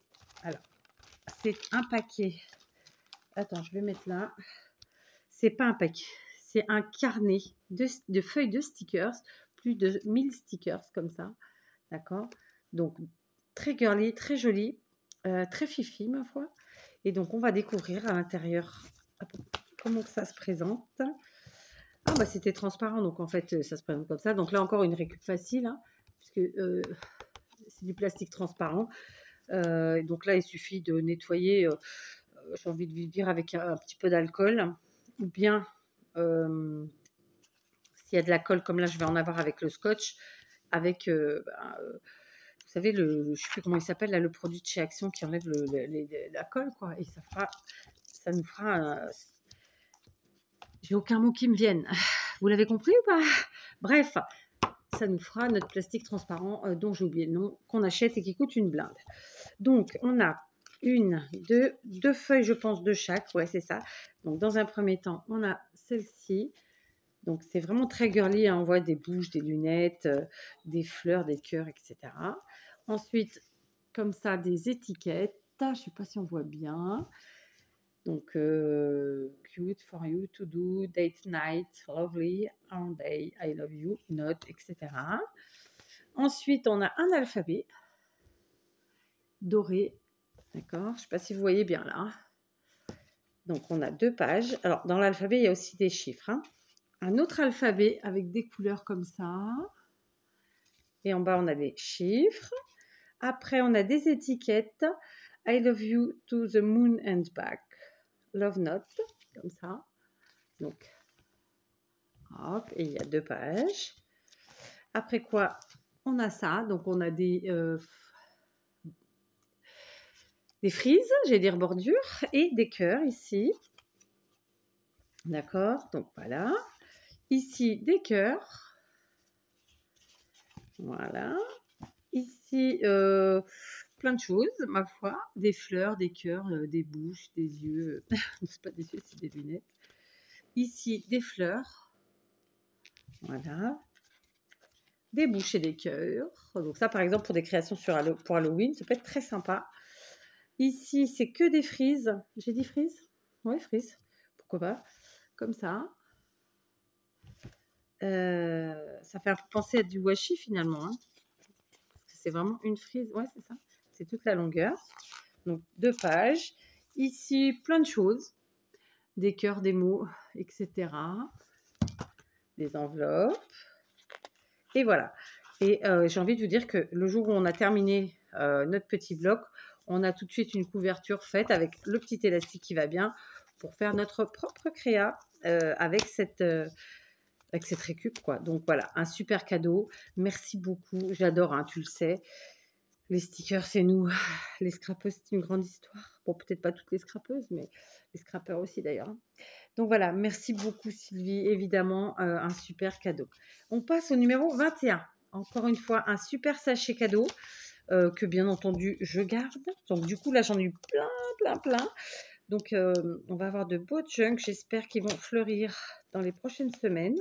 Speaker 1: un paquet. Attends, je vais mettre là. C'est pas un paquet, c'est un carnet de feuilles de stickers, plus de 1000 stickers comme ça, d'accord? Donc, très girly, très joli, très fifi, ma foi. Et donc, on va découvrir à l'intérieur comment ça se présente. Ah, bah, c'était transparent, donc en fait, ça se présente comme ça. Donc là, encore une récup facile, hein, puisque c'est du plastique transparent. Donc là, il suffit de nettoyer, j'ai envie de dire, avec un petit peu d'alcool, ou bien s'il y a de la colle, comme là, je vais en avoir avec le scotch, avec, vous savez, je ne sais plus comment il s'appelle, là, le produit de chez Action qui enlève la colle, quoi. Et ça nous fera. J'ai aucun mot qui me vienne. Vous l'avez compris ou pas? Bref, ça nous fera notre plastique transparent dont j'ai oublié le nom, qu'on achète et qui coûte une blinde. Donc, on a deux feuilles, je pense, de chaque. Ouais, c'est ça. Donc, dans un premier temps, on a celle-ci. Donc, c'est vraiment très girly, hein. On voit des bouches, des lunettes, des fleurs, des cœurs, etc. Ensuite, comme ça, des étiquettes. Je ne sais pas si on voit bien. Donc, cute for you to do, date night, lovely, on day, I love you, note, etc. Ensuite, on a un alphabet doré. D'accord? Je ne sais pas si vous voyez bien là. Donc, on a 2 pages. Alors, dans l'alphabet, il y a aussi des chiffres, hein. Un autre alphabet avec des couleurs comme ça. Et en bas, on a des chiffres. Après, on a des étiquettes. I love you to the moon and back. Love note, comme ça. Donc, hop, et il y a 2 pages. Après quoi, on a ça. Donc, on a des frises, j'allais dire bordures, et des cœurs ici. D'accord? Donc, voilà. Ici, des cœurs. Voilà. Ici, plein de choses, ma foi. Des fleurs, des cœurs, des bouches, des yeux. C'est pas des yeux, c'est des lunettes. Ici, des fleurs. Voilà. Des bouches et des cœurs. Donc ça, par exemple, pour des créations pour Halloween, ça peut être très sympa. Ici, c'est que des frises. J'ai dit frises? Oui, frises. Pourquoi pas? Comme ça. Ça fait un peu penser à du washi finalement. Hein. C'est vraiment une frise. Ouais, c'est ça. C'est toute la longueur. Donc, 2 pages. Ici, plein de choses. Des cœurs, des mots, etc. Des enveloppes. Et voilà. Et j'ai envie de vous dire que le jour où on a terminé notre petit bloc, on a tout de suite une couverture faite avec le petit élastique qui va bien pour faire notre propre créa avec cette récup, quoi. Donc voilà, un super cadeau. Merci beaucoup. J'adore, hein, tu le sais. Les stickers, c'est nous. Les scrapeuses, c'est une grande histoire. Bon, peut-être pas toutes les scrapeuses, mais les scrappeurs aussi d'ailleurs. Donc voilà, merci beaucoup Sylvie. Évidemment, un super cadeau. On passe au numéro 21. Encore une fois, un super sachet cadeau que bien entendu, je garde. Donc du coup, là, j'en ai eu plein. Donc, on va avoir de beaux junk. J'espère qu'ils vont fleurir dans les prochaines semaines.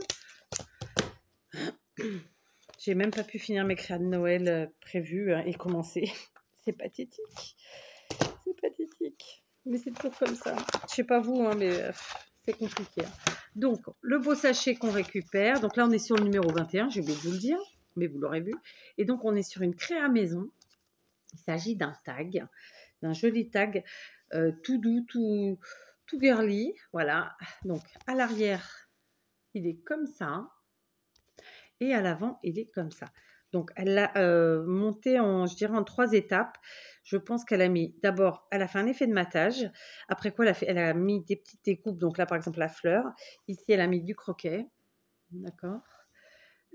Speaker 1: J'ai même pas pu finir mes créas de Noël prévus et commencer. C'est pathétique. C'est pathétique. Mais c'est toujours comme ça. Je sais pas vous, hein, mais c'est compliqué. Hein. Donc, le beau sachet qu'on récupère. Donc là, on est sur le numéro 21. J'ai oublié de vous le dire, mais vous l'aurez vu. Et donc, on est sur une créa maison. Il s'agit d'un tag, d'un joli tag tout doux, tout girly. Voilà. Donc, à l'arrière, il est comme ça. Et à l'avant, il est comme ça. Donc, elle l'a monté en, je dirais, en 3 étapes. Je pense qu'elle a mis, d'abord, elle a fait un effet de matage. Après quoi, elle a mis des petites découpes. Donc là, par exemple, la fleur. Ici, elle a mis du croquet. D'accord.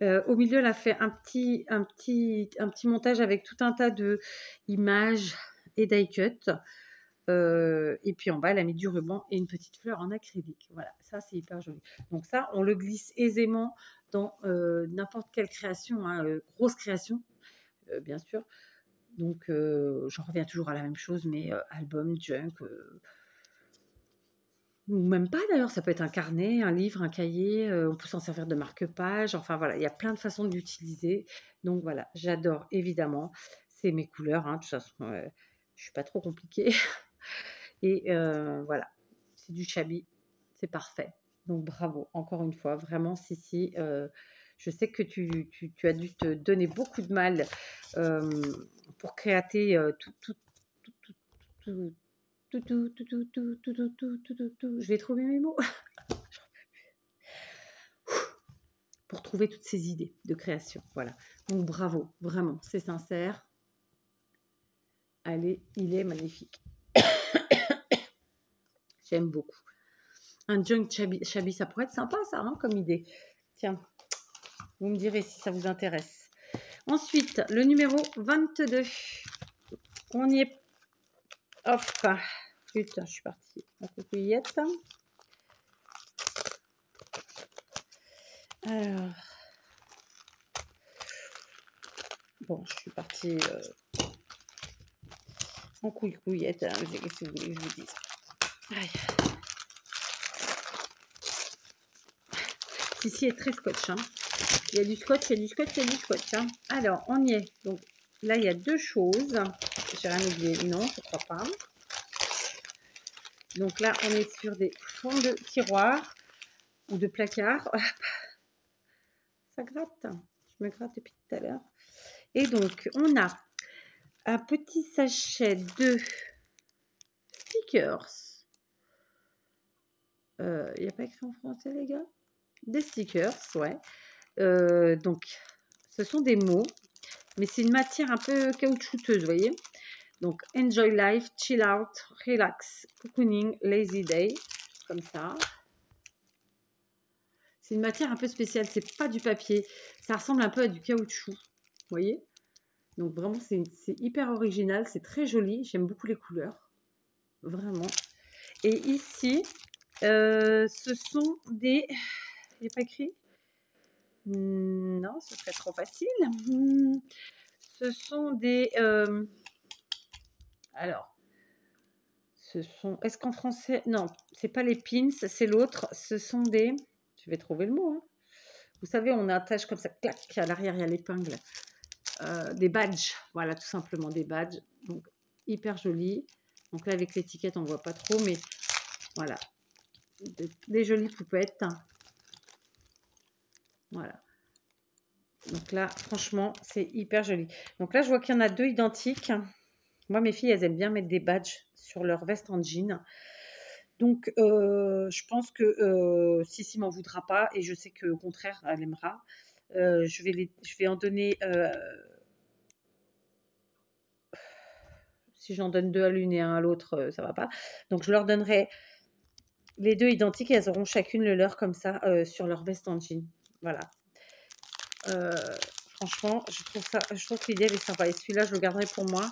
Speaker 1: Au milieu, elle a fait un petit montage avec tout un tas de images et die cut. Et puis en bas, elle a mis du ruban et une petite fleur en acrylique. Voilà, ça c'est hyper joli. Donc ça, on le glisse aisément dans n'importe quelle création, hein, grosse création, bien sûr. Donc j'en reviens toujours à la même chose, mais album, junk, ou même pas d'ailleurs, ça peut être un carnet, un livre, un cahier, on peut s'en servir de marque-page, enfin voilà, il y a plein de façons de l'utiliser. Donc voilà, j'adore évidemment, c'est mes couleurs, hein, de toute façon, je suis pas trop compliquée. Et voilà, c'est du Chabi, c'est parfait. Donc bravo, encore une fois, vraiment Sissi, je sais que tu as dû te donner beaucoup de mal pour créater je vais trouver mes mots. Pour trouver toutes ces idées de création. Voilà. Donc bravo, vraiment, c'est sincère. Allez, il est magnifique. J'aime beaucoup. Un junk Chabi, ça pourrait être sympa ça, hein, comme idée. Tiens, vous me direz si ça vous intéresse. Ensuite, le numéro 22. On y est. Hop. Putain, je suis partie en coquillette. Alors. Bon, je suis partie en couillette. Hein, qu'est-ce que vous voulez que je vous dise? Aïe. Ici est très scotch. Hein. Il y a du scotch. Hein. Alors, on y est. Donc, là, il y a 2 choses. J'ai rien oublié. Non, je ne crois pas. Donc là, on est sur des fonds de tiroir ou de placard. Ça gratte. Je me gratte depuis tout à l'heure. Et donc, on a un petit sachet de stickers. Il n'y a pas écrit en français, les gars? Des stickers, ouais. Donc, ce sont des mots, mais c'est une matière un peu caoutchouteuse, vous voyez. Donc, enjoy life, chill out, relax, cocooning, lazy day, comme ça. C'est une matière un peu spéciale, c'est pas du papier, ça ressemble un peu à du caoutchouc, vous voyez. Donc vraiment, c'est hyper original, c'est très joli, j'aime beaucoup les couleurs, vraiment. Et ici, ce sont des... Il n'y a pas écrit? Non, ce serait trop facile. Ce sont des Alors, ce sont... Est-ce qu'en français... Non, c'est pas les pins, c'est l'autre. Ce sont des... Je vais trouver le mot. Hein. Vous savez, on attache comme ça, clac, à l'arrière, il y a l'épingle. Des badges, voilà, tout simplement des badges. Donc, hyper joli. Donc là, avec l'étiquette, on ne voit pas trop, mais voilà. Des jolies poupettes. Voilà. Donc là, franchement, c'est hyper joli. Donc là, je vois qu'il y en a 2 identiques. Moi, mes filles, elles aiment bien mettre des badges sur leur veste en jean. Donc, je pense que Sissi m'en voudra pas et je sais qu'au contraire, elle aimera. Je vais en donner... si j'en donne 2 à l'une et 1 à l'autre, ça va pas. Donc, je leur donnerai les 2 identiques et elles auront chacune le leur comme ça sur leur veste en jean. Voilà. Franchement, je trouve que l'idée elle est sympa. Et celui-là, je le garderai pour moi.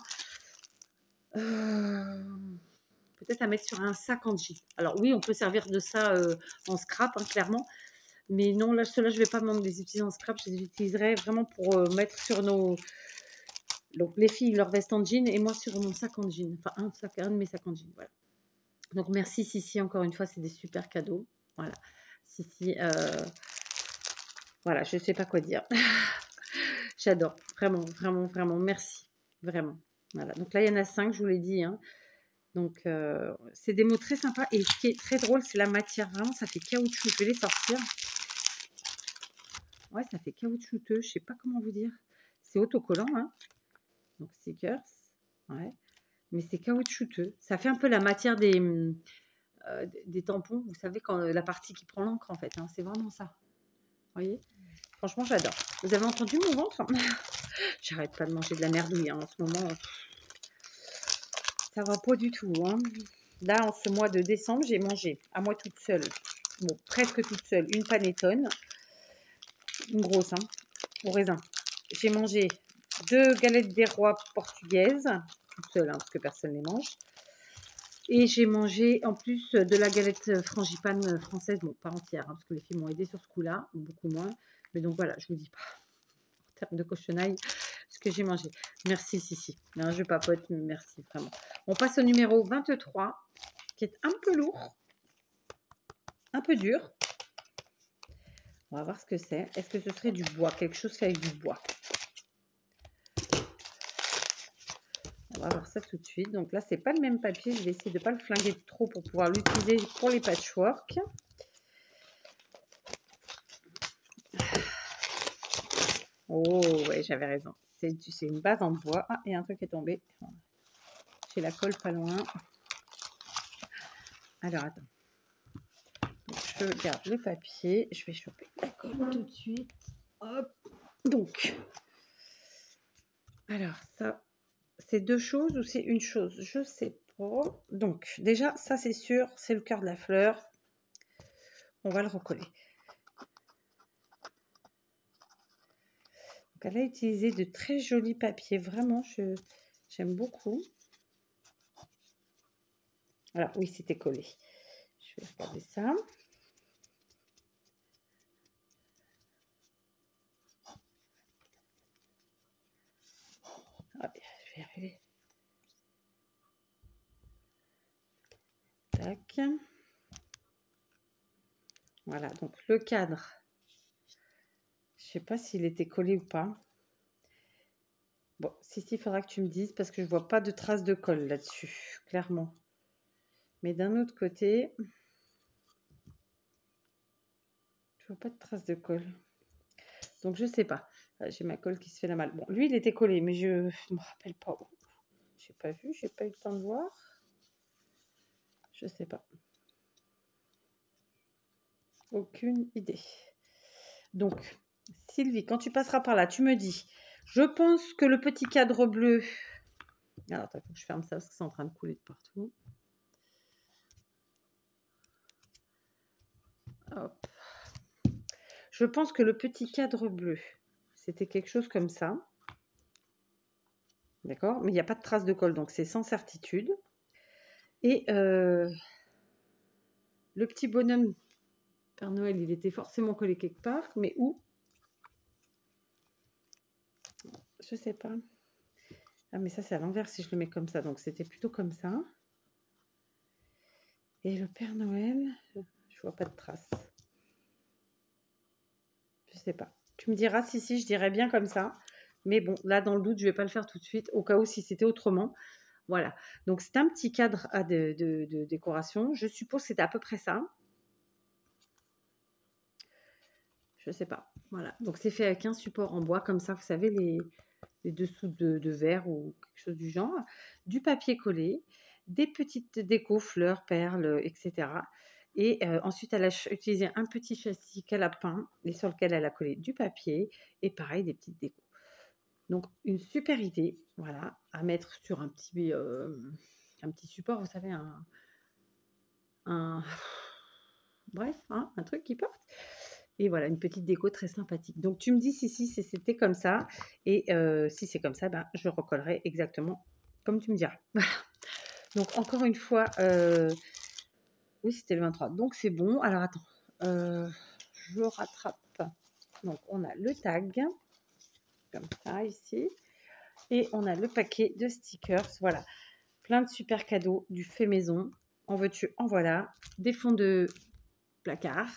Speaker 1: Peut-être à mettre sur un sac en jean. Alors oui, on peut servir de ça en scrap, hein, clairement. Mais non, là, ceux-là, je ne vais pas les utiliser en scrap. Je les utiliserai vraiment pour mettre sur nos... Donc, les filles, leur veste en jean et moi sur mon sac en jean. Enfin, un de mes sacs en jean, voilà. Donc, merci Sissi, encore une fois, c'est des super cadeaux. Voilà. Sissi, voilà, je ne sais pas quoi dire. J'adore. Vraiment, vraiment, vraiment. Merci. Vraiment. Voilà. Donc là, il y en a 5, je vous l'ai dit. Hein. Donc, c'est des mots très sympas. Et ce qui est très drôle, c'est la matière. Vraiment, ça fait caoutchouc. Je vais les sortir. Ouais, ça fait caoutchouteux. Je sais pas comment vous dire. C'est autocollant, hein. Donc, stickers. Ouais. Mais c'est caoutchouteux. Ça fait un peu la matière des tampons. Vous savez, quand la partie qui prend l'encre, en fait. Hein. C'est vraiment ça. Vous voyez? Franchement, j'adore. Vous avez entendu mon ventre? J'arrête pas de manger de la merdouille. Hein. En ce moment, ça va pas du tout. Hein. Là, en ce mois de décembre, j'ai mangé à moi toute seule. Bon, presque toute seule. Une panettone. Une grosse, hein, au raisin. J'ai mangé 2 galettes des rois portugaises, toute seule, hein, parce que personne ne les mange. Et j'ai mangé en plus de la galette frangipane française, bon, pas entière, hein, parce que les filles m'ont aidé sur ce coup-là, beaucoup moins. Mais donc voilà, je vous dis pas, en termes de cochonaille, ce que j'ai mangé. Merci Sissi. Non, je papote, mais merci vraiment. On passe au numéro 23, qui est un peu lourd, un peu dur. On va voir ce que c'est. Est-ce que ce serait du bois? Quelque chose fait avec du bois. On va voir ça tout de suite. Donc là, c'est pas le même papier. Je vais essayer de ne pas le flinguer trop pour pouvoir l'utiliser pour les patchwork. Oh, ouais, j'avais raison. C'est une base en bois. Ah, il y a un truc qui est tombé. J'ai la colle pas loin. Alors, attends. Donc, je garde le papier. Je vais choper la colle tout de suite. Hop. Donc, alors, ça, c'est 2 choses ou c'est une chose? Je sais pas. Donc, déjà, ça, c'est sûr, c'est le cœur de la fleur. On va le recoller. Donc, elle a utilisé de très jolis papiers. Vraiment, j'aime beaucoup. Alors, oui, c'était collé. Je vais regarder ça. Ah, je vais y arriver. Tac. Voilà, donc le cadre. Je ne sais pas s'il était collé ou pas. Bon, si, il faudra que tu me dises parce que je ne vois pas de traces de colle là-dessus, clairement. Mais d'un autre côté, je vois pas de traces de colle. Donc, je ne sais pas. J'ai ma colle qui se fait la malle. Bon, lui, il était collé, mais je ne me rappelle pas où. Je n'ai pas vu, je n'ai pas eu le temps de voir. Je ne sais pas. Aucune idée. Donc, Sylvie, quand tu passeras par là, tu me dis, je pense que le petit cadre bleu... Alors, attends, il faut que je ferme ça parce que c'est en train de couler de partout. Hop. Je pense que le petit cadre bleu, c'était quelque chose comme ça. D'accord? Mais il n'y a pas de trace de colle, donc c'est sans certitude. Et le petit bonhomme Père Noël, il était forcément collé quelque part, mais où? Je sais pas. Ah, mais ça, c'est à l'envers si je le mets comme ça. Donc, c'était plutôt comme ça. Et le Père Noël, je vois pas de traces. Je sais pas. Tu me diras si, je dirais bien comme ça. Mais bon, là, dans le doute, je vais pas le faire tout de suite. Au cas où, si c'était autrement. Voilà. Donc, c'est un petit cadre de décoration. Je suppose que c'est à peu près ça. Je sais pas. Voilà. Donc, c'est fait avec un support en bois, comme ça, vous savez, les dessous de verre ou quelque chose du genre. Du papier collé, des petites décos, fleurs, perles, etc. Et ensuite, elle a utilisé un petit châssis qu'elle a peint et sur lequel elle a collé du papier et pareil, des petites décos. Donc, une super idée, voilà, à mettre sur un petit support, vous savez, un bref, hein, un truc qui porte. Et voilà, une petite déco très sympathique. Donc, tu me dis si c'était comme ça. Et si c'est comme ça, ben, je recollerai exactement comme tu me diras. Voilà. Donc, encore une fois, oui, c'était le 23. Donc, c'est bon. Alors, attends, je rattrape. Donc, on a le tag, comme ça, ici. Et on a le paquet de stickers. Voilà, plein de super cadeaux, du fait maison. En veux-tu, en voilà. Des fonds de placard.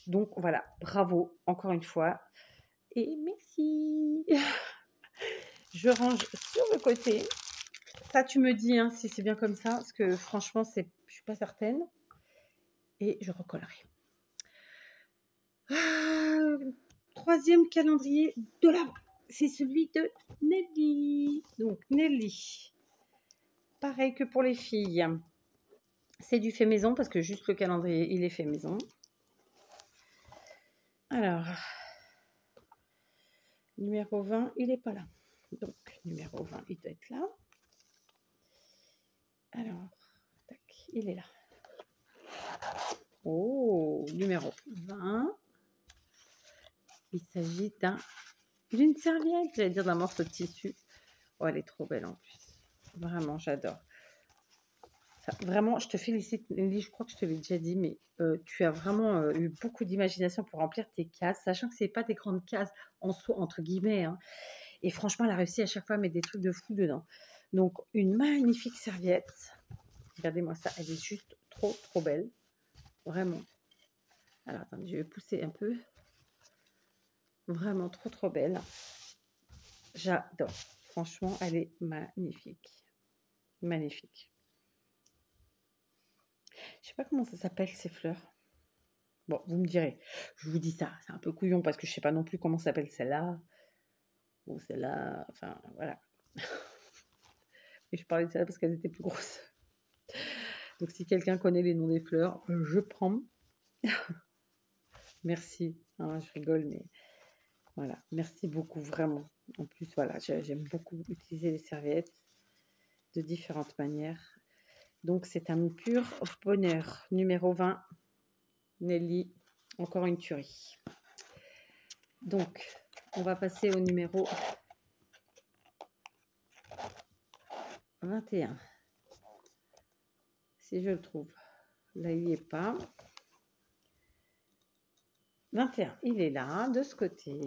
Speaker 1: Donc, voilà, bravo, encore une fois. Et merci. Je range sur le côté. Ça, tu me dis hein, si c'est bien comme ça, parce que franchement, je ne suis pas certaine. Et je recollerai. Troisième calendrier de l'Avent. C'est celui de Nelly. Donc, Nelly. Pareil que pour les filles. C'est du fait maison, parce que juste le calendrier, il est fait maison. Alors, numéro 20, il n'est pas là. Donc, numéro 20, il doit être là. Alors, tac, il est là. Oh, numéro 20. Il s'agit d'une serviette, j'allais dire d'un morceau de tissu. Oh, elle est trop belle en plus. Vraiment, j'adore. Vraiment, je te félicite, Nelly. Je crois que je te l'ai déjà dit, mais tu as vraiment eu beaucoup d'imagination pour remplir tes cases, sachant que ce n'est pas des grandes cases en soi, entre guillemets. Hein. Et franchement, elle a réussi à chaque fois à mettre des trucs de fou dedans. Donc, une magnifique serviette. Regardez-moi ça, elle est juste trop, trop belle. Vraiment. Alors, attendez, je vais pousser un peu. Vraiment trop, trop belle. J'adore. Franchement, elle est magnifique. Magnifique. Je sais pas comment ça s'appelle, ces fleurs. Bon, vous me direz. Je vous dis ça. C'est un peu couillon parce que je sais pas non plus comment s'appelle celle-là. Ou celle-là. Enfin, voilà. Et je parlais de celle-là parce qu'elles étaient plus grosses. Donc, si quelqu'un connaît les noms des fleurs, je prends. Merci. Hein, je rigole, mais voilà. Merci beaucoup, vraiment. En plus, voilà, j'aime beaucoup utiliser les serviettes de différentes manières. Donc, c'est un pur bonheur. Numéro 20, Nelly. Encore une tuerie. Donc, on va passer au numéro 21. Si je le trouve. Là, il n'y est pas. 21, il est là, de ce côté.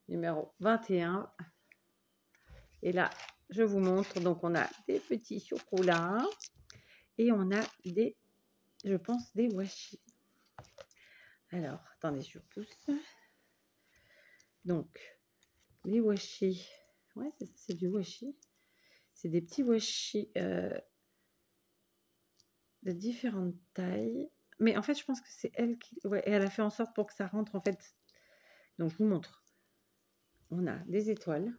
Speaker 1: Numéro 21. Et là, je vous montre. Donc, on a des petits chocolats. Et on a je pense, des washi. Alors, attendez, je pousse. Donc, les washi. Ouais, c'est du washi. C'est des petits washi de différentes tailles. Mais en fait, je pense que c'est elle qui... Ouais, et elle a fait en sorte pour que ça rentre, en fait. Donc, je vous montre. On a des étoiles.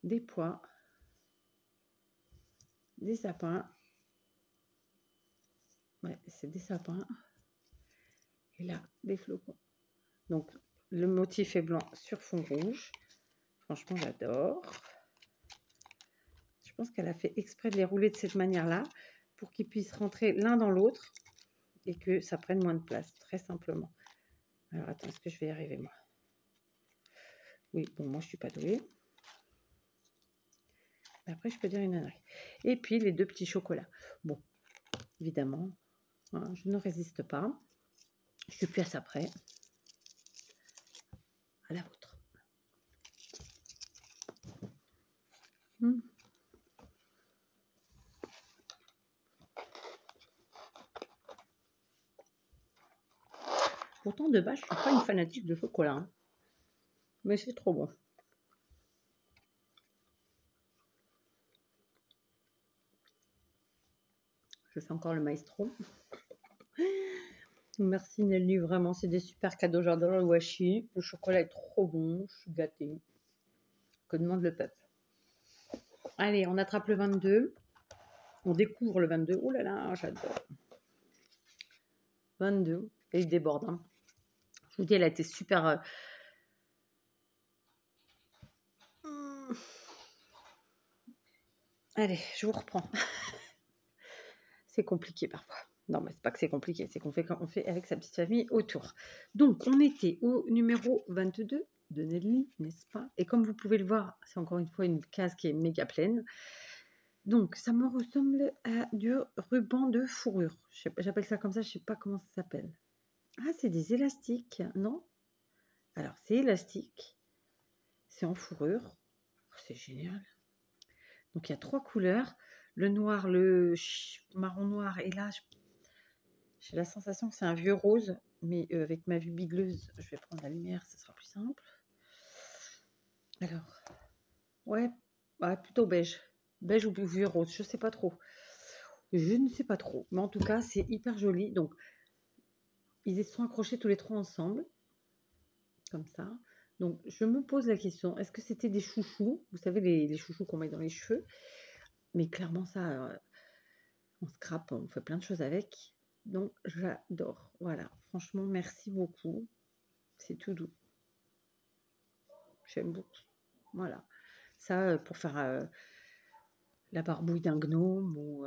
Speaker 1: Des pois. Des sapins. Ouais, c'est des sapins. Et là, des flocons. Donc, le motif est blanc sur fond rouge. Franchement, j'adore. Je pense qu'elle a fait exprès de les rouler de cette manière-là pour qu'ils puissent rentrer l'un dans l'autre et que ça prenne moins de place, très simplement. Alors, attends, est-ce que je vais y arriver, moi? Oui, bon, moi, je ne suis pas douée. Mais après, je peux dire une ânerie. Et puis, les deux petits chocolats. Bon, évidemment, hein, je ne résiste pas. Je suis plus à ça près. À la vôtre. Mmh. Pourtant, de base, je suis pas une fanatique de chocolat, hein, mais c'est trop bon. Je fais encore le maestro. Merci Nelly, vraiment, c'est des super cadeaux. J'adore le washi. Le chocolat est trop bon, je suis gâtée. Que demande le peuple? Allez, on attrape le 22. On découvre le 22. Oh là là, j'adore. 22. Et il déborde. Hein. Je vous dis, elle a été super... Allez, je vous reprends. C'est compliqué parfois. Non, mais c'est pas que c'est compliqué, c'est qu'on fait avec sa petite famille autour. Donc, on était au numéro 22 de Nelly, n'est-ce pas? Et comme vous pouvez le voir, c'est encore une fois une case qui est méga pleine. Donc, ça me ressemble à du ruban de fourrure. J'appelle ça comme ça, je sais pas comment ça s'appelle. Ah, c'est des élastiques, non? Alors, c'est élastique. C'est en fourrure. Oh, c'est génial. Donc, il y a 3 couleurs. Le noir, le marron noir. Et là, j'ai la sensation que c'est un vieux rose. Mais avec ma vue bigleuse, je vais prendre la lumière, ça sera plus simple. Alors, ouais plutôt beige. Beige ou vieux rose, je sais pas trop. Je ne sais pas trop. Mais en tout cas, c'est hyper joli. Donc, ils sont accrochés tous les 3 ensemble. Comme ça. Donc, je me pose la question, est-ce que c'était des chouchous? Vous savez, les chouchous qu'on met dans les cheveux. Mais clairement, ça, on scrape, on fait plein de choses avec. Donc, j'adore. Voilà. Franchement, merci beaucoup. C'est tout doux. J'aime beaucoup. Voilà. Ça, pour faire la barbouille d'un gnome ou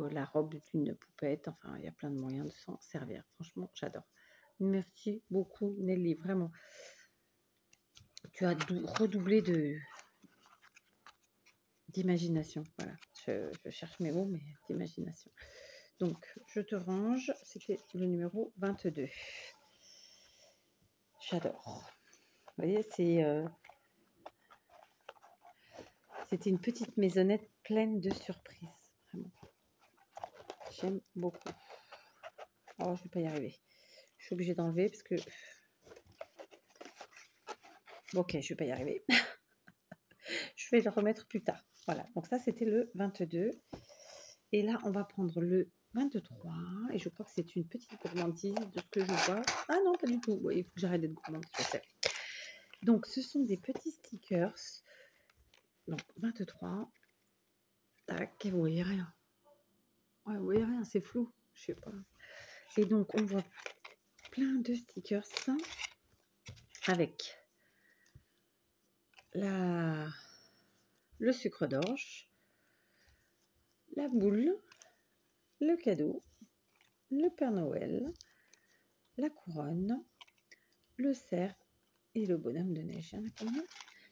Speaker 1: la robe d'une poupette. Enfin, il y a plein de moyens de s'en servir. Franchement, j'adore. Merci beaucoup, Nelly. Vraiment. Tu as redoublé d'imagination. Voilà. Je cherche mes mots, mais d'imagination. Donc, je te range. C'était le numéro 22. J'adore. Vous voyez, c'était une petite maisonnette pleine de surprises. Vraiment. J'aime beaucoup. Oh, je vais pas y arriver. Je suis obligée d'enlever parce que... Ok, je vais pas y arriver. Je vais le remettre plus tard. Voilà, donc ça, c'était le 22. Et là, on va prendre le 23. Et je crois que c'est une petite gourmandise de ce que je vois. Ah non, pas du tout. Ouais, il faut que j'arrête d'être gourmande, je sais. Donc, ce sont des petits stickers. Donc, 23. Tac, vous voyez rien. Ouais, vous voyez rien, c'est flou. Je sais pas. Et donc, on voit plein de stickers avec le sucre d'orge, la boule, le cadeau, le Père Noël, la couronne, le cerf et le bonhomme de neige. Il y en a combien?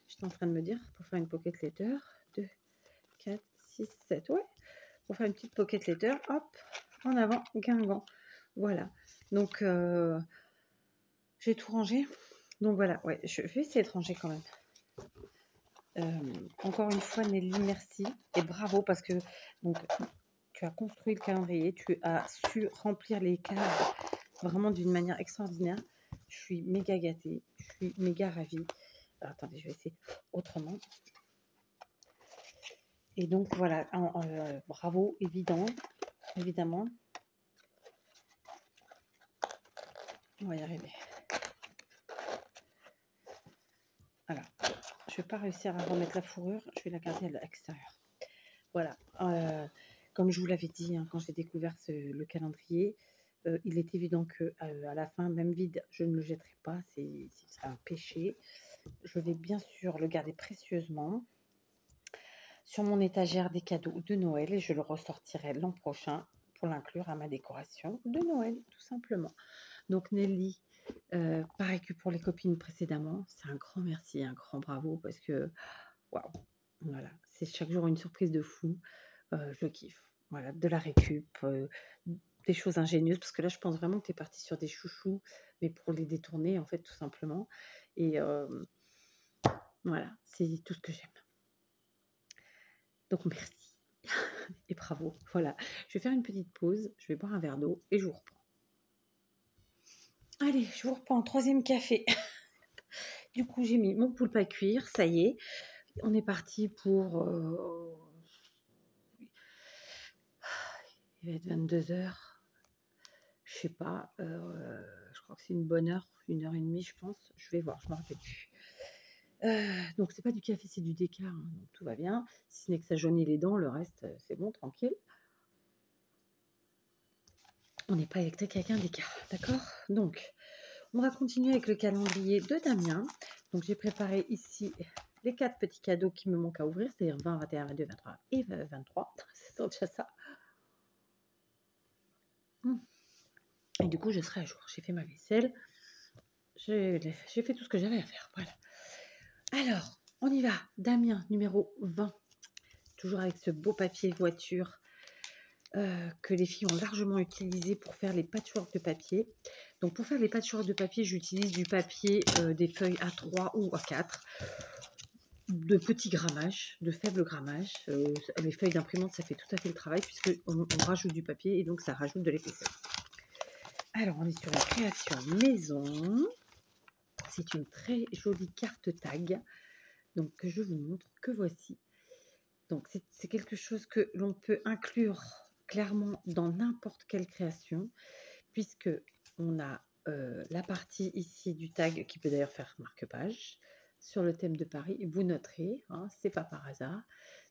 Speaker 1: J'étais en train de me dire, pour faire une pocket letter, 2, 4, 6, 7, ouais. Pour faire une petite pocket letter, hop, en avant, Guingamp. Voilà. Donc, j'ai tout rangé. Donc voilà, ouais, je vais essayer de ranger quand même. Encore une fois, Nelly, merci et bravo parce que donc, tu as construit le calendrier, tu as su remplir les cases vraiment d'une manière extraordinaire. Je suis méga gâtée, je suis méga ravie. Alors, attendez, je vais essayer autrement. Et donc voilà, bravo, évidemment. On va y arriver. Alors, je ne vais pas réussir à remettre la fourrure, je vais la garder à l'extérieur. Voilà, comme je vous l'avais dit, hein, quand j'ai découvert le calendrier, il est évident que à la fin, même vide, je ne le jetterai pas, c'est un péché. Je vais bien sûr le garder précieusement sur mon étagère des cadeaux de Noël et je le ressortirai l'an prochain pour l'inclure à ma décoration de Noël, tout simplement. Donc Nelly, pareil que pour les copines précédemment, c'est un grand merci, un grand bravo parce que, waouh, voilà, c'est chaque jour une surprise de fou. Je kiffe. Voilà, de la récup, des choses ingénieuses, parce que là, je pense vraiment que tu es parti sur des chouchous, mais pour les détourner, en fait, tout simplement. Et voilà, c'est tout ce que j'aime. Donc merci et bravo. Voilà, je vais faire une petite pause, je vais boire un verre d'eau et je vous reprends. Allez, je vous reprends, 3e café. Du coup, j'ai mis mon poulpe à cuire, ça y est. On est parti pour... il va être 22h. Je sais pas, je crois que c'est une bonne heure, 1h30 je pense. Je vais voir, je ne me rappelle plus. Donc c'est pas du café, c'est du déca, hein, donc tout va bien. Si ce n'est que ça jaunit les dents, le reste, c'est bon, tranquille. On n'est pas électrique avec un déca, d'accord? Donc, on va continuer avec le calendrier de Damien. Donc j'ai préparé ici les 4 petits cadeaux qui me manquent à ouvrir, c'est-à-dire 20, 21, 22, 23 et 23. C'est déjà ça. Et du coup, je serai à jour. J'ai fait ma vaisselle. J'ai fait tout ce que j'avais à faire. Voilà. Alors, on y va. Damien, numéro 20. Toujours avec ce beau papier voiture que les filles ont largement utilisé pour faire les patchworks de papier. Donc, pour faire les patchworks de papier, j'utilise du papier, des feuilles A3 ou A4, de petit grammage, de faible grammage. Les feuilles d'imprimante, ça fait tout à fait le travail puisqu'on rajoute du papier et donc ça rajoute de l'épaisseur. Alors, on est sur une création maison. C'est une très jolie carte tag, donc que je vous montre, que voici. Donc, c'est quelque chose que l'on peut inclure clairement dans n'importe quelle création, puisque on a la partie ici du tag qui peut d'ailleurs faire marque-page sur le thème de Paris. Vous noterez, hein, c'est pas par hasard.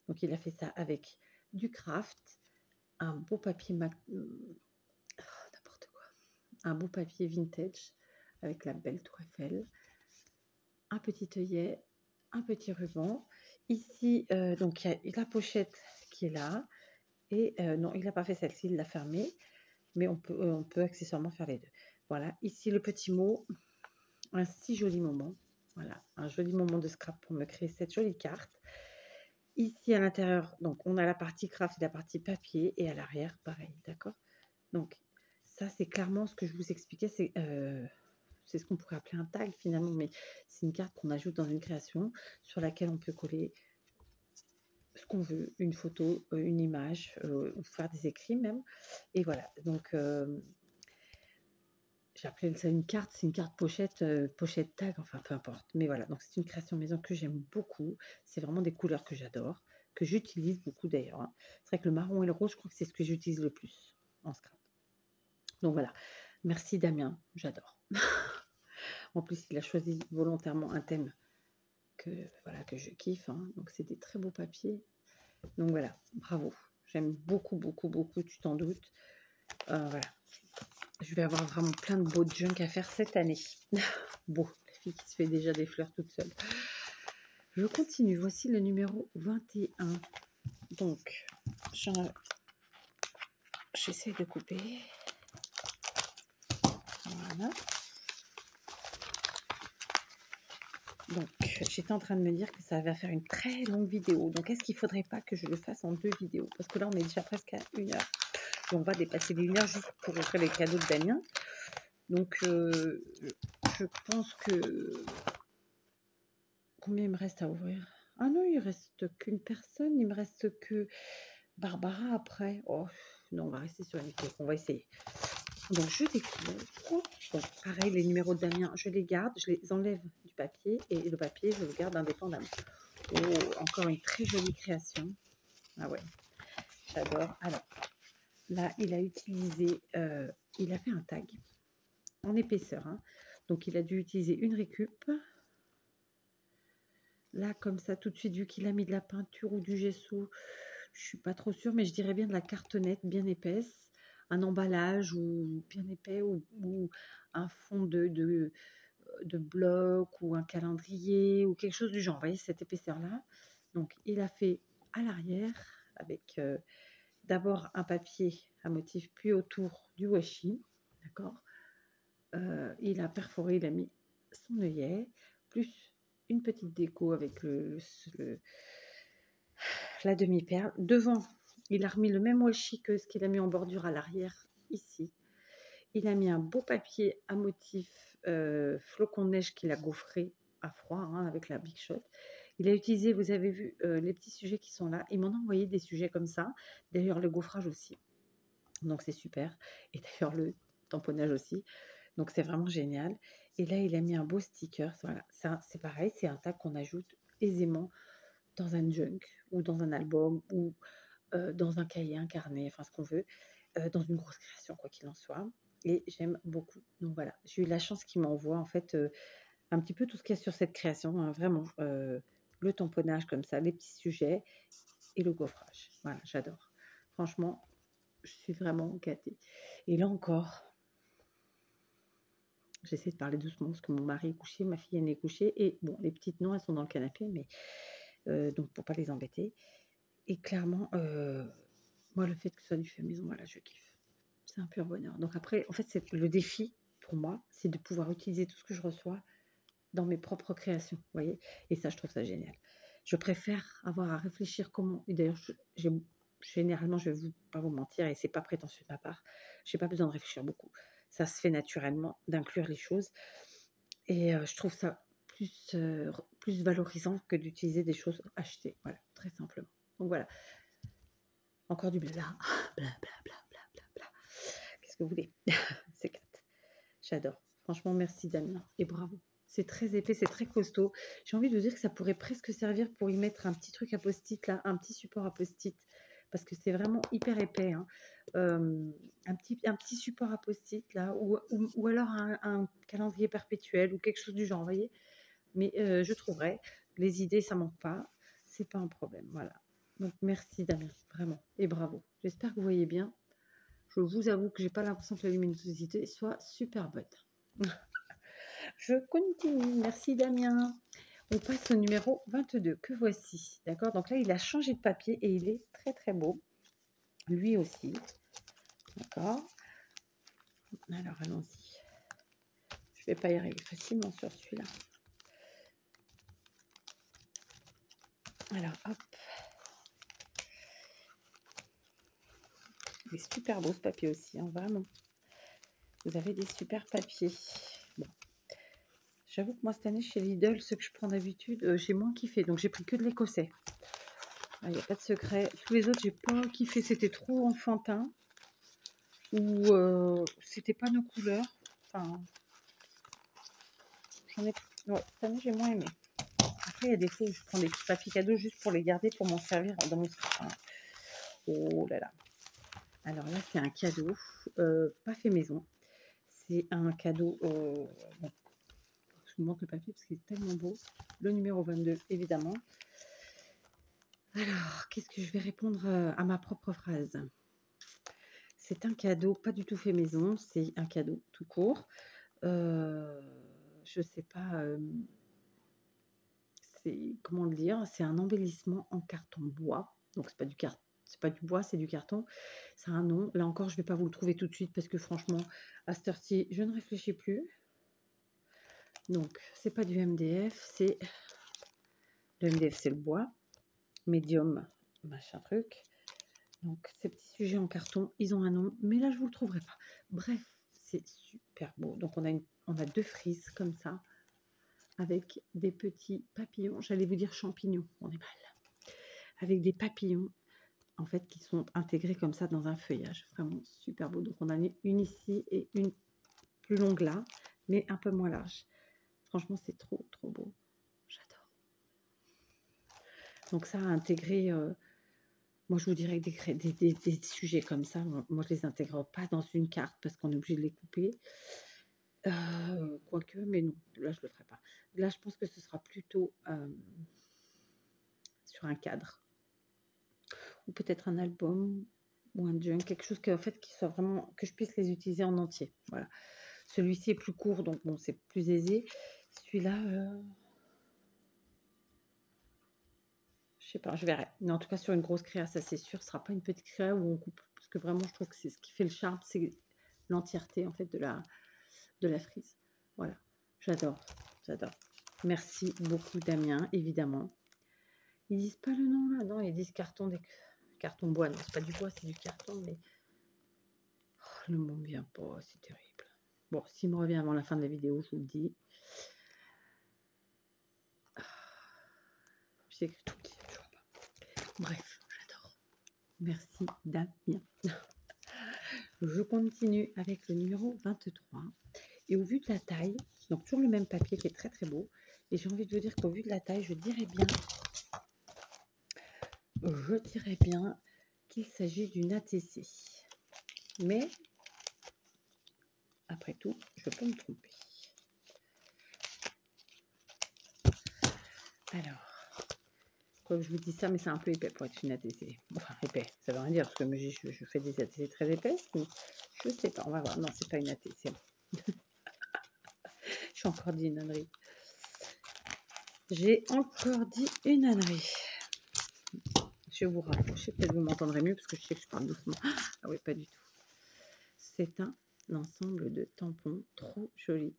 Speaker 1: Donc, il a fait ça avec du craft, un beau papier n'importe quoi, un beau papier vintage avec la belle tour Eiffel, un petit œillet, un petit ruban. Ici, donc il y a la pochette qui est là. Et non, il n'a pas fait celle-ci, il l'a fermée. Mais on peut accessoirement faire les deux. Voilà, ici le petit mot, un si joli moment. Voilà, un joli moment de scrap pour me créer cette jolie carte. Ici à l'intérieur, donc on a la partie craft et la partie papier. Et à l'arrière, pareil, d'accord? Donc ça, c'est clairement ce que je vous expliquais, c'est ce qu'on pourrait appeler un tag finalement, mais c'est une carte qu'on ajoute dans une création sur laquelle on peut coller ce qu'on veut, une photo, une image, ou faire des écrits même. Et voilà, donc j'appelais ça une carte, c'est une carte pochette, pochette tag, enfin peu importe. Mais voilà, donc c'est une création maison que j'aime beaucoup. C'est vraiment des couleurs que j'adore, que j'utilise beaucoup d'ailleurs, hein. C'est vrai que le marron et le rose, je crois que c'est ce que j'utilise le plus en scrap. Donc voilà, merci Damien, j'adore. En plus, il a choisi volontairement un thème que je kiffe, hein. Donc c'est des très beaux papiers. Donc voilà, bravo. J'aime beaucoup, beaucoup, beaucoup, tu t'en doutes. Voilà. Je vais avoir vraiment plein de beaux junk à faire cette année. Bon, la fille qui se fait déjà des fleurs toute seule. Je continue. Voici le numéro 21. Donc, j'essaie de couper. Voilà. Donc, j'étais en train de me dire que ça va faire une très longue vidéo. Donc, est-ce qu'il ne faudrait pas que je le fasse en 2 vidéos? Parce que là, on est déjà presque à 1 heure. Et on va dépasser les 1 heure juste pour ouvrir les cadeaux de Damien. Donc, je pense que... Combien il me reste à ouvrir? Ah non, il ne reste qu'une personne. Il me reste que Barbara après. Oh, non, on va rester sur une vidéo. On va essayer. Donc, je découvre. Donc, pareil, les numéros de Damien, je les garde. Je les enlève du papier. Et le papier, je le garde indépendamment. Oh, encore une très jolie création. Ah ouais, j'adore. Alors, là, il a utilisé... il a fait un tag en épaisseur, hein. Donc, il a dû utiliser une récup. Là, comme ça, tout de suite, vu qu'il a mis de la peinture ou du gesso, je ne suis pas trop sûre, mais je dirais bien de la cartonnette bien épaisse, un emballage ou bien épais ou un fond de bloc ou un calendrier ou quelque chose du genre. Vous voyez cette épaisseur-là? Donc, il a fait à l'arrière avec d'abord un papier à motif, puis autour du washi. D'accord? Il a perforé, il a mis son œillet, plus une petite déco avec la demi-perle. Devant, il a remis le même washi que ce qu'il a mis en bordure à l'arrière ici. Il a mis un beau papier à motif flocon de neige qu'il a gaufré à froid hein, avec la Big Shot. Il a utilisé, vous avez vu, les petits sujets qui sont là. Il m'en a envoyé des sujets comme ça. D'ailleurs, le gaufrage aussi. Donc, c'est super. Et d'ailleurs, le tamponnage aussi. Donc, c'est vraiment génial. Et là, il a mis un beau sticker. Voilà. C'est pareil, c'est un tag qu'on ajoute aisément dans un junk ou dans un album ou dans un cahier, un carnet, enfin ce qu'on veut, dans une grosse création, quoi qu'il en soit. Et j'aime beaucoup. Donc voilà, j'ai eu la chance qu'il m'envoie en fait un petit peu tout ce qu'il y a sur cette création, hein, vraiment. Le tamponnage comme ça, les petits sujets et le gaufrage. Voilà, j'adore. Franchement, je suis vraiment gâtée. Et là encore, j'essaie de parler doucement parce que mon mari est couché, ma fille elle est couchée. Et bon, les petites non, elles sont dans le canapé, mais donc pour pas les embêter. Et clairement, moi, le fait que ce soit du fait maison, voilà, je kiffe. C'est un pur bonheur. Donc après, en fait, c'est le défi pour moi, c'est de pouvoir utiliser tout ce que je reçois dans mes propres créations, vous voyez. Et ça, je trouve ça génial. Je préfère avoir à réfléchir comment. Et d'ailleurs, généralement, je vais pas vous mentir, et c'est pas prétentieux de ma part. J'ai pas besoin de réfléchir beaucoup. Ça se fait naturellement d'inclure les choses. Et je trouve ça plus valorisant que d'utiliser des choses achetées. Voilà, très simplement. Donc voilà. Encore du blabla. Bla. Qu'est-ce que vous voulez? C'est 4. J'adore. Franchement, merci Damien. Et bravo. C'est très épais, c'est très costaud. J'ai envie de vous dire que ça pourrait presque servir pour y mettre un petit truc à post-it, là, un petit support à post-it. Parce que c'est vraiment hyper épais. Hein. Un petit support à post-it, là, ou alors un calendrier perpétuel ou quelque chose du genre, vous voyez. Mais je trouverai. Les idées, ça manque pas. C'est pas un problème. Voilà. Donc, merci Damien, vraiment. Et bravo. J'espère que vous voyez bien. Je vous avoue que j'ai pas l'impression que la luminosité soit super bonne. Je continue. Merci Damien. On passe au numéro 22 que voici. D'accord. Donc là, il a changé de papier et il est très très beau. Lui aussi. D'accord. Alors allons-y. Je vais pas y arriver facilement sur celui-là. Alors hop. Il est super beau ce papier aussi, hein, vraiment. Vous avez des super papiers. Bon. J'avoue que moi, cette année, chez Lidl, ceux que je prends d'habitude, j'ai moins kiffé. Donc, j'ai pris que de l'écossais. Il n'y a pas de secret. Tous les autres, j'ai pas kiffé. C'était trop enfantin. Ou c'était pas nos couleurs. Enfin, j'en ai... Ouais, cette année, j'ai moins aimé. Après, il y a des fois où je prends des petits papiers cadeaux juste pour les garder, pour m'en servir dans mon... Oh là là. Alors là, c'est un cadeau. Pas fait maison. C'est un cadeau... Bon, je vous montre le papier parce qu'il est tellement beau. Le numéro 22, évidemment. Alors, qu'est-ce que je vais répondre à ma propre phrase? C'est un cadeau pas du tout fait maison, c'est un cadeau tout court. Je sais pas, c'est comment le dire? C'est un embellissement en carton bois. Donc c'est pas du bois, c'est du carton. Ça a un nom. Là encore, je vais pas vous le trouver tout de suite parce que franchement, à cette heure-ci, je ne réfléchis plus. Donc, c'est pas du MDF, le MDF, c'est le bois. Médium, machin truc. Donc, ces petits sujets en carton, ils ont un nom, mais là, je ne vous le trouverai pas. Bref, c'est super beau. Donc, on a 2 frises comme ça, avec des petits papillons. J'allais vous dire champignons, on est mal. Avec des papillons, en fait, qui sont intégrés comme ça dans un feuillage. Vraiment super beau. Donc, on a une ici et une plus longue là, mais un peu moins large. Franchement, c'est trop, trop beau. J'adore. Donc, ça a intégré... moi, je vous dirais que des sujets comme ça, moi, je les intègre pas dans une carte parce qu'on est obligé de les couper. Quoique, mais non, là, je le ferai pas. Là, je pense que ce sera plutôt sur un cadre. Ou peut-être un album ou un junk, quelque chose en fait, qui soit vraiment, que je puisse les utiliser en entier. Voilà. Celui-ci est plus court, donc bon, c'est plus aisé. Celui-là, je sais pas, je verrai. Mais en tout cas, sur une grosse créa, ça c'est sûr, ce sera pas une petite créa où on coupe. Parce que vraiment, je trouve que c'est ce qui fait le charme, c'est l'entièreté en fait de la frise. Voilà, j'adore, j'adore. Merci beaucoup Damien, évidemment. Ils disent pas le nom là, non, ils disent carton bois, non, c'est pas du bois, c'est du carton, mais oh Le mot me vient pas, c'est terrible. Bon, s'il me revient avant la fin de la vidéo, je vous le dis. Je sais que tout petit, je vois pas. Bref, j'adore. Merci Damien. Je continue avec le numéro 23. Et au vu de la taille, donc toujours le même papier qui est très très beau. Et j'ai envie de vous dire qu'au vu de la taille, je dirais bien qu'il s'agit d'une ATC. Mais, après tout, je peux me tromper. Alors, comme je vous dis ça, mais c'est un peu épais pour être une ATC. Enfin, épais, ça veut rien dire, parce que moi, je fais des ATC très épaisses, mais je sais pas, on va voir. Non, c'est pas une ATC. J'ai encore dit une ânerie. J'ai encore dit une ânerie. Je vais vous rapprocher, peut-être vous m'entendrez mieux, parce que je sais que je parle doucement. Ah oui, pas du tout. C'est un ensemble de tampons trop joli.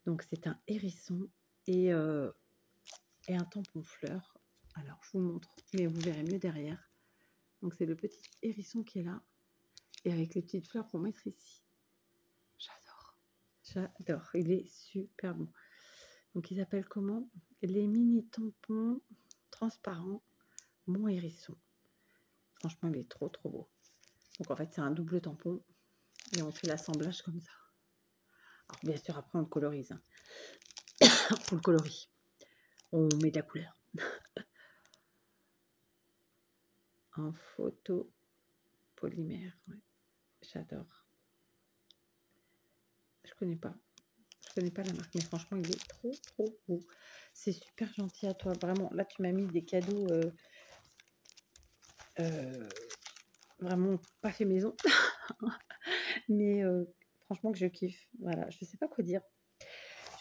Speaker 1: Donc, c'est un hérisson et un tampon fleur. Alors, je vous montre, mais vous verrez mieux derrière. Donc, c'est le petit hérisson qui est là. Et avec les petites fleurs pour mettre ici. J'adore. J'adore. Il est super bon. Donc, ils appellent comment? Les mini tampons transparents Mon Hérisson. Franchement, il est trop, trop beau. Donc, en fait, c'est un double tampon. Et on fait l'assemblage comme ça. Alors, bien sûr, après, on le colorise. Hein. On le colorie. On met de la couleur. En photo polymère. Ouais. J'adore. Je connais pas la marque, mais franchement, il est trop, trop beau. C'est super gentil à toi. Vraiment, là, tu m'as mis des cadeaux vraiment pas fait maison. Mais franchement, que je kiffe. Voilà, je sais pas quoi dire.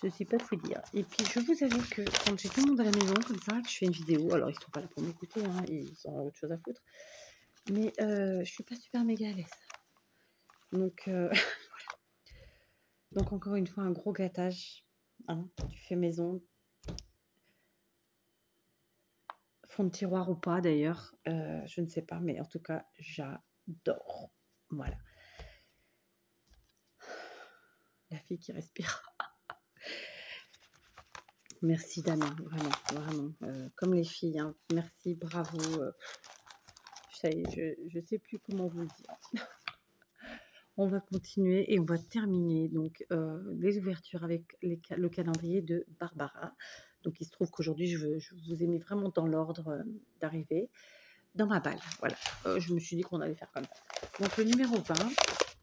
Speaker 1: Je sais pas quoi dire. Et puis, je vous avoue que quand j'ai tout le monde à la maison, comme ça, que je fais une vidéo, alors ils sont pas là pour m'écouter, hein, ils ont autre chose à foutre. Mais je suis pas super méga à l'aise. Donc, voilà. Donc, encore une fois, un gros gâtage. Hein, tu fais maison. Fond de tiroir ou pas d'ailleurs, je ne sais pas, mais en tout cas, j'adore. Voilà. La fille qui respire. Merci Damien, vraiment, vraiment. Comme les filles, hein. Merci, bravo. Ça y est, je ne sais plus comment vous le dire. On va continuer et on va terminer donc les ouvertures avec le calendrier de Barbara. Donc il se trouve qu'aujourd'hui, je vous ai mis vraiment dans l'ordre d'arrivée. Dans ma balle, voilà. Je me suis dit qu'on allait faire comme ça. Donc le numéro 20,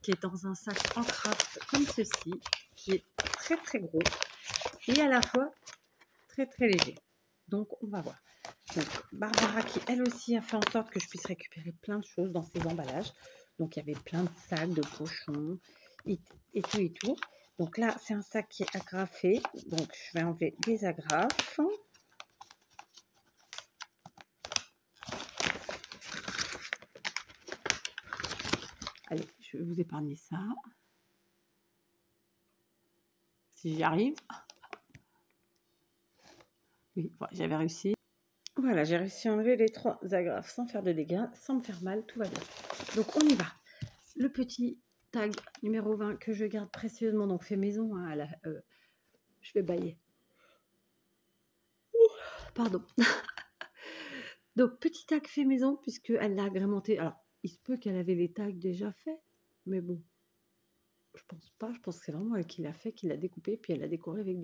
Speaker 1: qui est dans un sac en craft comme ceci, qui est très très gros et à la fois très très léger. Donc on va voir. Donc Barbara qui elle aussi a fait en sorte que je puisse récupérer plein de choses dans ses emballages. Donc il y avait plein de sacs de pochons et tout et tout. Donc là c'est un sac qui est agrafé. Donc je vais enlever les agrafes. Allez, je vais vous épargner ça. Si j'y arrive. Oui, voilà, j'avais réussi. Voilà, j'ai réussi à enlever les 3 agrafes sans faire de dégâts, sans me faire mal, tout va bien. Donc on y va. Le petit tag numéro 20 que je garde précieusement, donc fait maison, hein, je vais bailler. Pardon. Donc petit tag fait maison, puisqu'elle l'a agrémenté. Alors, il se peut qu'elle avait les tags déjà faits, mais bon, je pense pas. Je pense que c'est vraiment elle qui l'a fait, qui l'a découpé, puis elle l'a décoré avec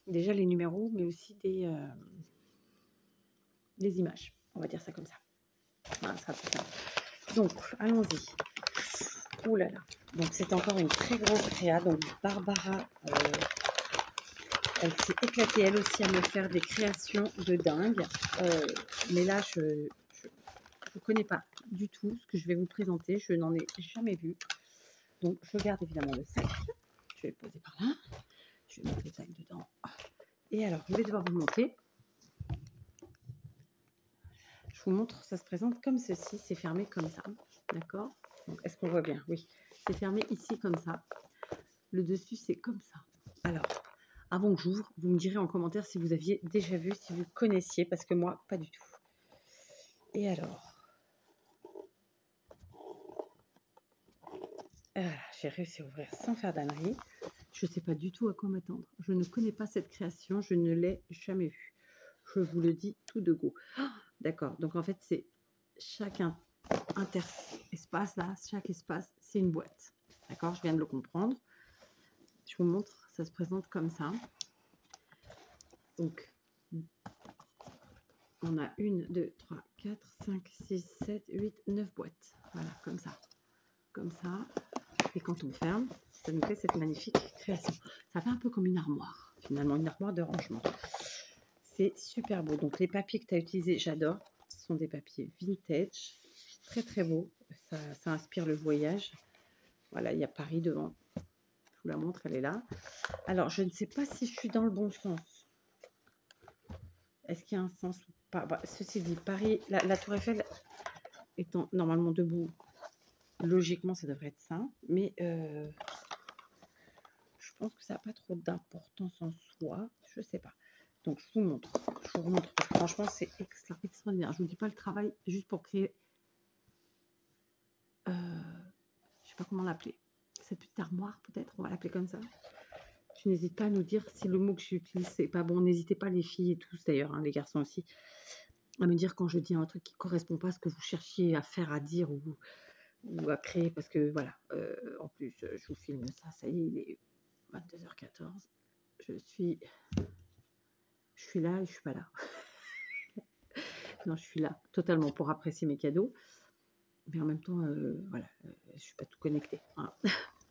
Speaker 1: déjà les numéros, mais aussi des images. On va dire ça comme ça. Voilà, ça sera plus simple. Donc, allons-y. Ouh là là. Donc, c'est encore une très grosse créa. Donc, Barbara, elle s'est éclatée elle aussi à me faire des créations de dingue. Mais là, je ne connais pas du tout ce que je vais vous présenter. Je n'en ai jamais vu. Donc, je garde évidemment le sac. Je vais le poser par là. Je vais mettre le sac dedans. Et alors, je vais devoir vous montrer. Je vous montre, ça se présente comme ceci. C'est fermé comme ça. D'accord? Est-ce qu'on voit bien? Oui. C'est fermé ici comme ça. Le dessus, c'est comme ça. Alors, avant que j'ouvre, vous me direz en commentaire si vous aviez déjà vu, si vous connaissiez, parce que moi, pas du tout. Et alors, J'ai réussi à ouvrir sans faire d'ânerie. Je ne sais pas du tout à quoi m'attendre. Je ne connais pas cette création, je ne l'ai jamais vue. Je vous le dis tout de go. D'accord, donc en fait, c'est chaque espace là, chaque espace, c'est une boîte. D'accord, je viens de le comprendre. Je vous montre, ça se présente comme ça. Donc, on a 1, 2, 3, 4, 5, 6, 7, 8, 9 boîtes. Voilà, comme ça. Comme ça. Et quand on ferme, ça nous fait cette magnifique création. Ça fait un peu comme une armoire, finalement, une armoire de rangement. C'est super beau. Donc, les papiers que tu as utilisés, j'adore. Ce sont des papiers vintage. Très, très beau. Ça inspire le voyage. Voilà, il y a Paris devant. Je vous la montre, elle est là. Alors, je ne sais pas si je suis dans le bon sens. Est-ce qu'il y a un sens ou pas? Bah, ceci dit, Paris, la Tour Eiffel étant normalement debout, logiquement, ça devrait être ça. Mais je pense que ça n'a pas trop d'importance en soi. Je ne sais pas. Donc, je vous montre. Je vous remontre. Franchement, c'est extraordinaire. Je ne vous dis pas le travail juste pour créer... je ne sais pas comment l'appeler. Cette petite armoire, peut-être. On va l'appeler comme ça. Tu n'hésites pas à nous dire si le mot que j'utilise, c'est pas bon. N'hésitez pas, les filles et tous d'ailleurs, hein, les garçons aussi, à me dire quand je dis un truc qui ne correspond pas à ce que vous cherchiez à faire, à dire ou à créer. Parce que voilà, en plus, je vous filme ça. Ça y est, il est 22h14. Je suis là et je suis pas là. Non, je suis là totalement pour apprécier mes cadeaux. Mais en même temps, voilà, je suis pas tout connectée. Hein.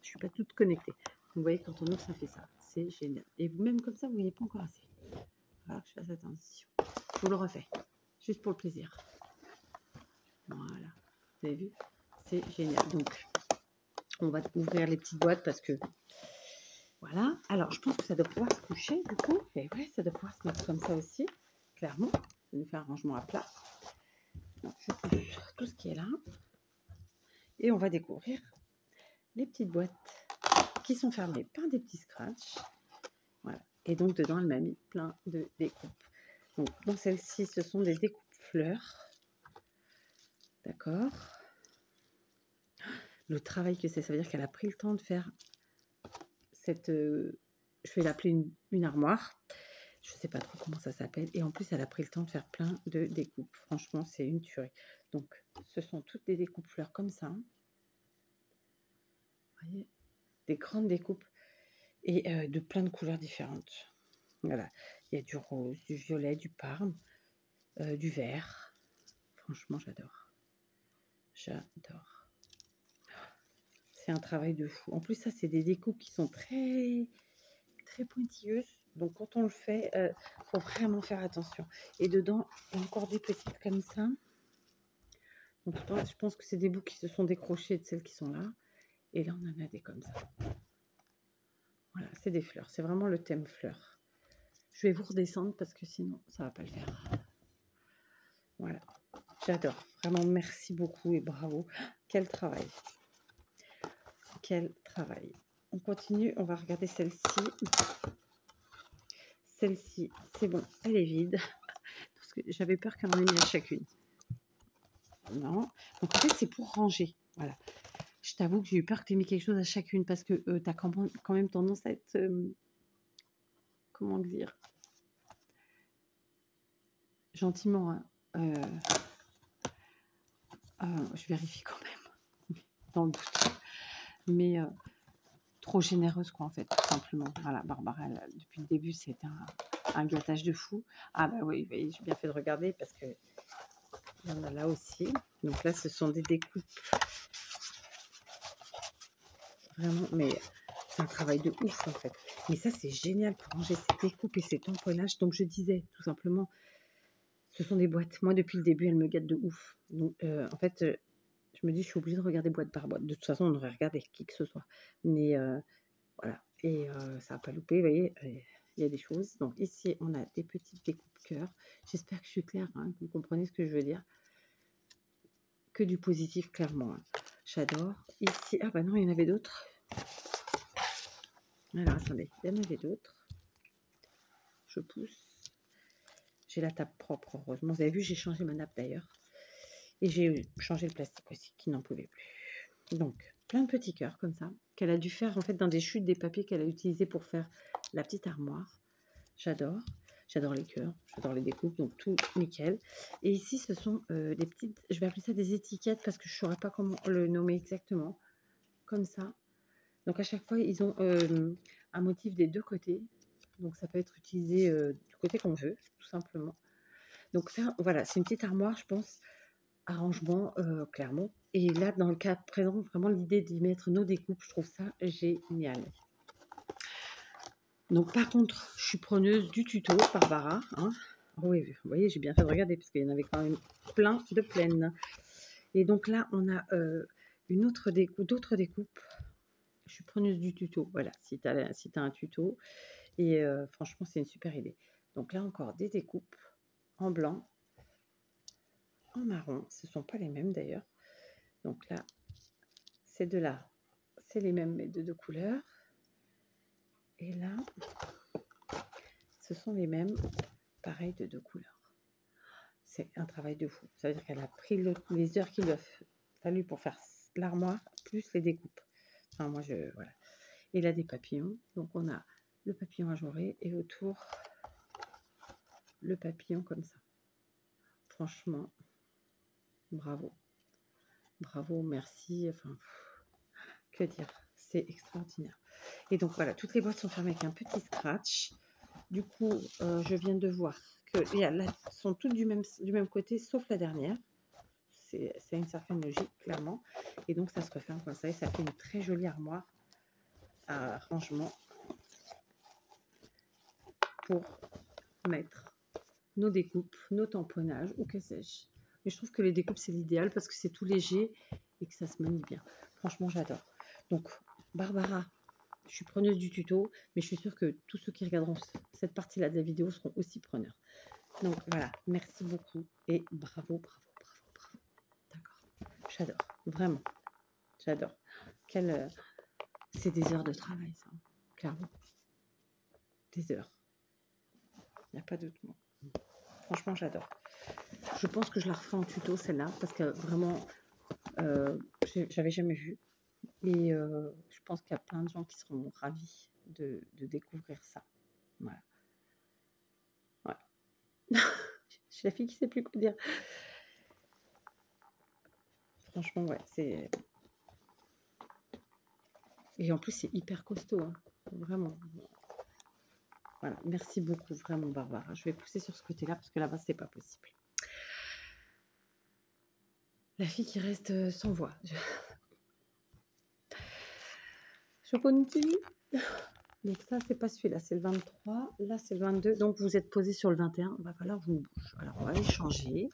Speaker 1: Je suis pas toute connectée. Vous voyez, quand on ouvre, ça fait ça. C'est génial. Et même comme ça, vous voyez pas encore assez. Il va falloir que je fasse attention. Je vous le refais. Juste pour le plaisir. Voilà. Vous avez vu? C'est génial. Donc, on va ouvrir les petites boîtes parce que... Voilà. Alors, je pense que ça doit pouvoir se coucher, du coup. Et ouais, ça doit pouvoir se mettre comme ça aussi. Clairement. Ça nous fait un rangement à plat. Donc, je pousse tout ce qui est là. Et on va découvrir les petites boîtes qui sont fermées par des petits scratchs. Voilà. Et donc, dedans, elle m'a mis plein de découpes. Donc, dans celle-ci, ce sont des découpes fleurs. D'accord. Le travail que c'est, ça veut dire qu'elle a pris le temps de faire cette... je vais l'appeler une armoire. Je ne sais pas trop comment ça s'appelle. Et en plus, elle a pris le temps de faire plein de découpes. Franchement, c'est une tuerie. Donc, ce sont toutes des découpes fleurs comme ça. Vous voyez, des grandes découpes et de plein de couleurs différentes. Voilà. Il y a du rose, du violet, du parme, du vert. Franchement, j'adore. J'adore. C'est un travail de fou. En plus, ça, c'est des découpes qui sont très, très pointilleuses. Donc, quand on le fait, faut vraiment faire attention. Et dedans, il y a encore des petites comme ça. Donc, je pense que c'est des bouts qui se sont décrochés de celles qui sont là. Et là, on en a des comme ça. Voilà, c'est des fleurs. C'est vraiment le thème fleurs. Je vais vous redescendre parce que sinon, ça va pas le faire. Voilà. J'adore. Vraiment, merci beaucoup et bravo. Quel travail. Quel travail. On continue. On va regarder celle-ci. Celle-ci, c'est bon. Elle est vide. Parce que j'avais peur qu'elle en ait mis à chacune. Non. Donc, en fait, c'est pour ranger. Voilà. Je t'avoue que j'ai eu peur que tu aies mis quelque chose à chacune parce que tu as quand même tendance à être... comment dire, gentiment. Hein, je vérifie quand même. Dans le doute. Mais trop généreuse, quoi, en fait, tout simplement. Voilà, Barbara, depuis le début, c'est un gâtage de fou. Ah bah oui, j'ai bien fait de regarder parce que il y en a là aussi. Donc là, ce sont des découpes. Vraiment, mais c'est un travail de ouf, en fait. Mais ça, c'est génial pour ranger ces découpes et ces tamponnages. Donc je disais, tout simplement, ce sont des boîtes. Moi, depuis le début, elles me gâtent de ouf. Donc, en fait, je me dis, je suis obligée de regarder boîte par boîte. De toute façon, on aurait regardé qui que ce soit. Mais voilà. Et ça n'a pas loupé, vous voyez, il y a des choses. Donc ici, on a des petites découpes cœur. J'espère que je suis claire, hein, que vous comprenez ce que je veux dire. Que du positif, clairement. Hein. J'adore. Ici, ah bah non, il y en avait d'autres. Alors, attendez, il y en avait d'autres. Je pousse. J'ai la table propre, heureusement. Vous avez vu, j'ai changé ma nappe d'ailleurs. Et j'ai changé le plastique aussi, qui n'en pouvait plus. Donc, plein de petits cœurs comme ça, qu'elle a dû faire en fait dans des chutes des papiers qu'elle a utilisés pour faire la petite armoire. J'adore. J'adore les cœurs, j'adore les découpes, donc tout nickel. Et ici, ce sont des petites, je vais appeler ça des étiquettes parce que je ne saurais pas comment le nommer exactement. Comme ça. Donc à chaque fois, ils ont un motif des deux côtés. Donc ça peut être utilisé du côté qu'on veut, tout simplement. Donc ça, voilà, c'est une petite armoire, je pense, arrangement, clairement. Et là, dans le cas présent, vraiment l'idée d'y mettre nos découpes, je trouve ça génial. Donc par contre, je suis preneuse du tuto Barbara. Hein. Oui, vous voyez, j'ai bien fait de regarder parce qu'il y en avait quand même plein de pleines. Et donc là, on a d'autres découpes. Je suis preneuse du tuto. Voilà, si tu as un tuto. Et franchement, c'est une super idée. Donc là encore, des découpes en blanc, en marron. Ce ne sont pas les mêmes d'ailleurs. Donc là, c'est les mêmes, mais de deux couleurs. Et là, ce sont les mêmes, pareil, de deux couleurs. C'est un travail de fou. Ça veut dire qu'elle a pris les heures qu'il lui a fallu pour faire l'armoire, plus les découpes. Enfin, moi, voilà. Et là, des papillons. Donc, on a le papillon ajouré et autour, le papillon comme ça. Franchement, bravo. Bravo, merci. Enfin, que dire, c'est extraordinaire. Et donc, voilà, toutes les boîtes sont fermées avec un petit scratch. Du coup, je viens de voir que elles sont toutes du même côté, sauf la dernière. C'est une certaine logique, clairement. Et donc, ça se referme comme ça et ça fait une très jolie armoire à rangement pour mettre nos découpes, nos tamponnages ou que sais-je. Mais je trouve que les découpes, c'est l'idéal parce que c'est tout léger et que ça se manie bien. Franchement, j'adore. Donc, Barbara, je suis preneuse du tuto, mais je suis sûre que tous ceux qui regarderont cette partie-là de la vidéo seront aussi preneurs. Donc, voilà, merci beaucoup et bravo, bravo, bravo, bravo. D'accord, j'adore, vraiment, j'adore. C'est des heures de travail, ça, clairement. Des heures. Il n'y a pas d'autre mot. Franchement, j'adore. Je pense que je la referai en tuto, celle-là, parce que vraiment, j'avais jamais vu. Et je pense qu'il y a plein de gens qui seront ravis de découvrir ça. Voilà. Voilà. Je suis la fille qui ne sait plus quoi dire. Franchement, ouais, c'est... Et en plus, c'est hyper costaud, hein. Vraiment. Voilà, merci beaucoup, vraiment, Barbara. Je vais pousser sur ce côté-là, parce que là-bas, c'est pas possible. La fille qui reste sans voix. Je continue. Donc ça, c'est pas celui-là, c'est le 23. Là, c'est le 22. Donc, vous êtes posé sur le 21. Il va falloir vous bouge. Alors, on va les changer.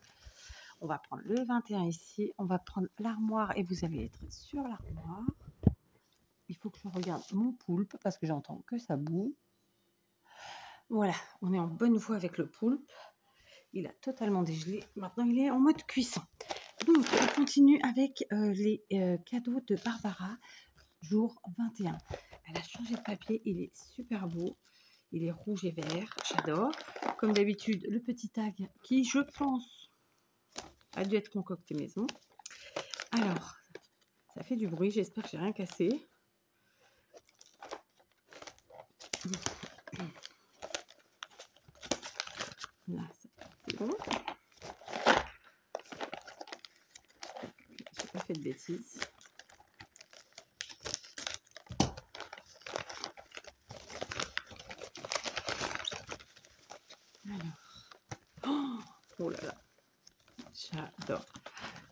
Speaker 1: On va prendre le 21 ici. On va prendre l'armoire et vous allez être sur l'armoire. Il faut que je regarde mon poulpe parce que j'entends que ça boue. Voilà, on est en bonne voie avec le poulpe. Il a totalement dégelé. Maintenant, il est en mode cuisson. Donc, on continue avec les cadeaux de Barbara, jour 21. Elle a changé de papier. Il est super beau. Il est rouge et vert. J'adore. Comme d'habitude, le petit tag qui, je pense, a dû être concocté maison. Alors, ça fait du bruit. J'espère que j'ai rien cassé. Là, c'est bon. J'ai pas fait de bêtises. Alors. Oh là là. J'adore.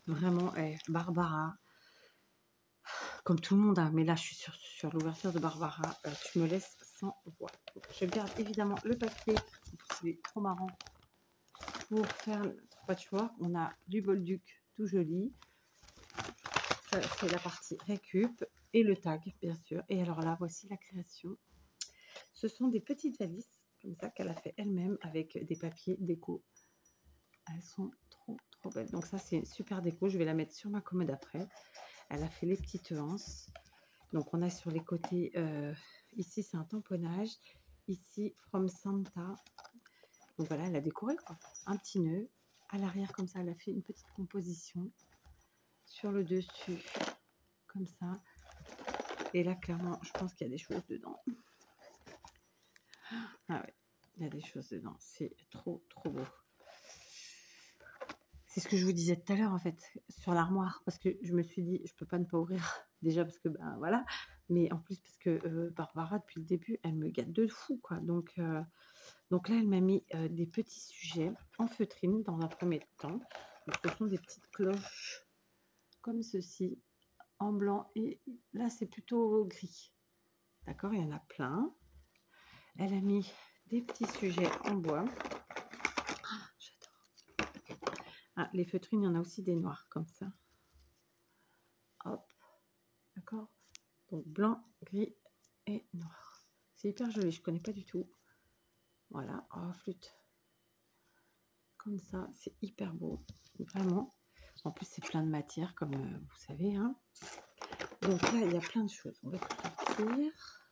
Speaker 1: Vraiment, Barbara. Comme tout le monde, hein, mais là, je suis sur l'ouverture de Barbara. Tu me laisses sans voix. Donc, je garde évidemment le papier. C'est trop marrant. Pour faire notre patchwork, on a du bolduc tout joli. Ça, c'est la partie récup. Et le tag, bien sûr. Et alors là, voici la création. Ce sont des petites valises, comme ça, qu'elle a fait elle-même avec des papiers déco. Elles sont trop, trop belles. Donc ça, c'est une super déco. Je vais la mettre sur ma commode après. Elle a fait les petites anses. Donc, on a sur les côtés, ici, c'est un tamponnage. Ici, From Santa. Donc, voilà, elle a décoré, quoi. Un petit nœud. À l'arrière, comme ça, elle a fait une petite composition. Sur le dessus, comme ça. Et là, clairement, je pense qu'il y a des choses dedans. Ah ouais, il y a des choses dedans. C'est trop, trop beau. C'est ce que je vous disais tout à l'heure, en fait, sur l'armoire. Parce que je me suis dit, je peux pas ne pas ouvrir. Déjà parce que, ben voilà. Mais en plus, parce que Barbara, depuis le début, elle me gâte de fou, quoi. Donc là, elle m'a mis des petits sujets en feutrine dans un premier temps. Donc, ce sont des petites cloches comme ceci, en blanc. Et là, c'est plutôt gris. D'accord, il y en a plein. Elle a mis des petits sujets en bois. Ah, j'adore. Ah, les feutrines, il y en a aussi des noirs comme ça. Hop, d'accord. Donc blanc, gris et noir. C'est hyper joli, je connais pas du tout. Voilà, oh, flûte. Comme ça, c'est hyper beau, vraiment. En plus, c'est plein de matière, comme vous savez. Hein. Donc là, il y a plein de choses. On va tout sortir.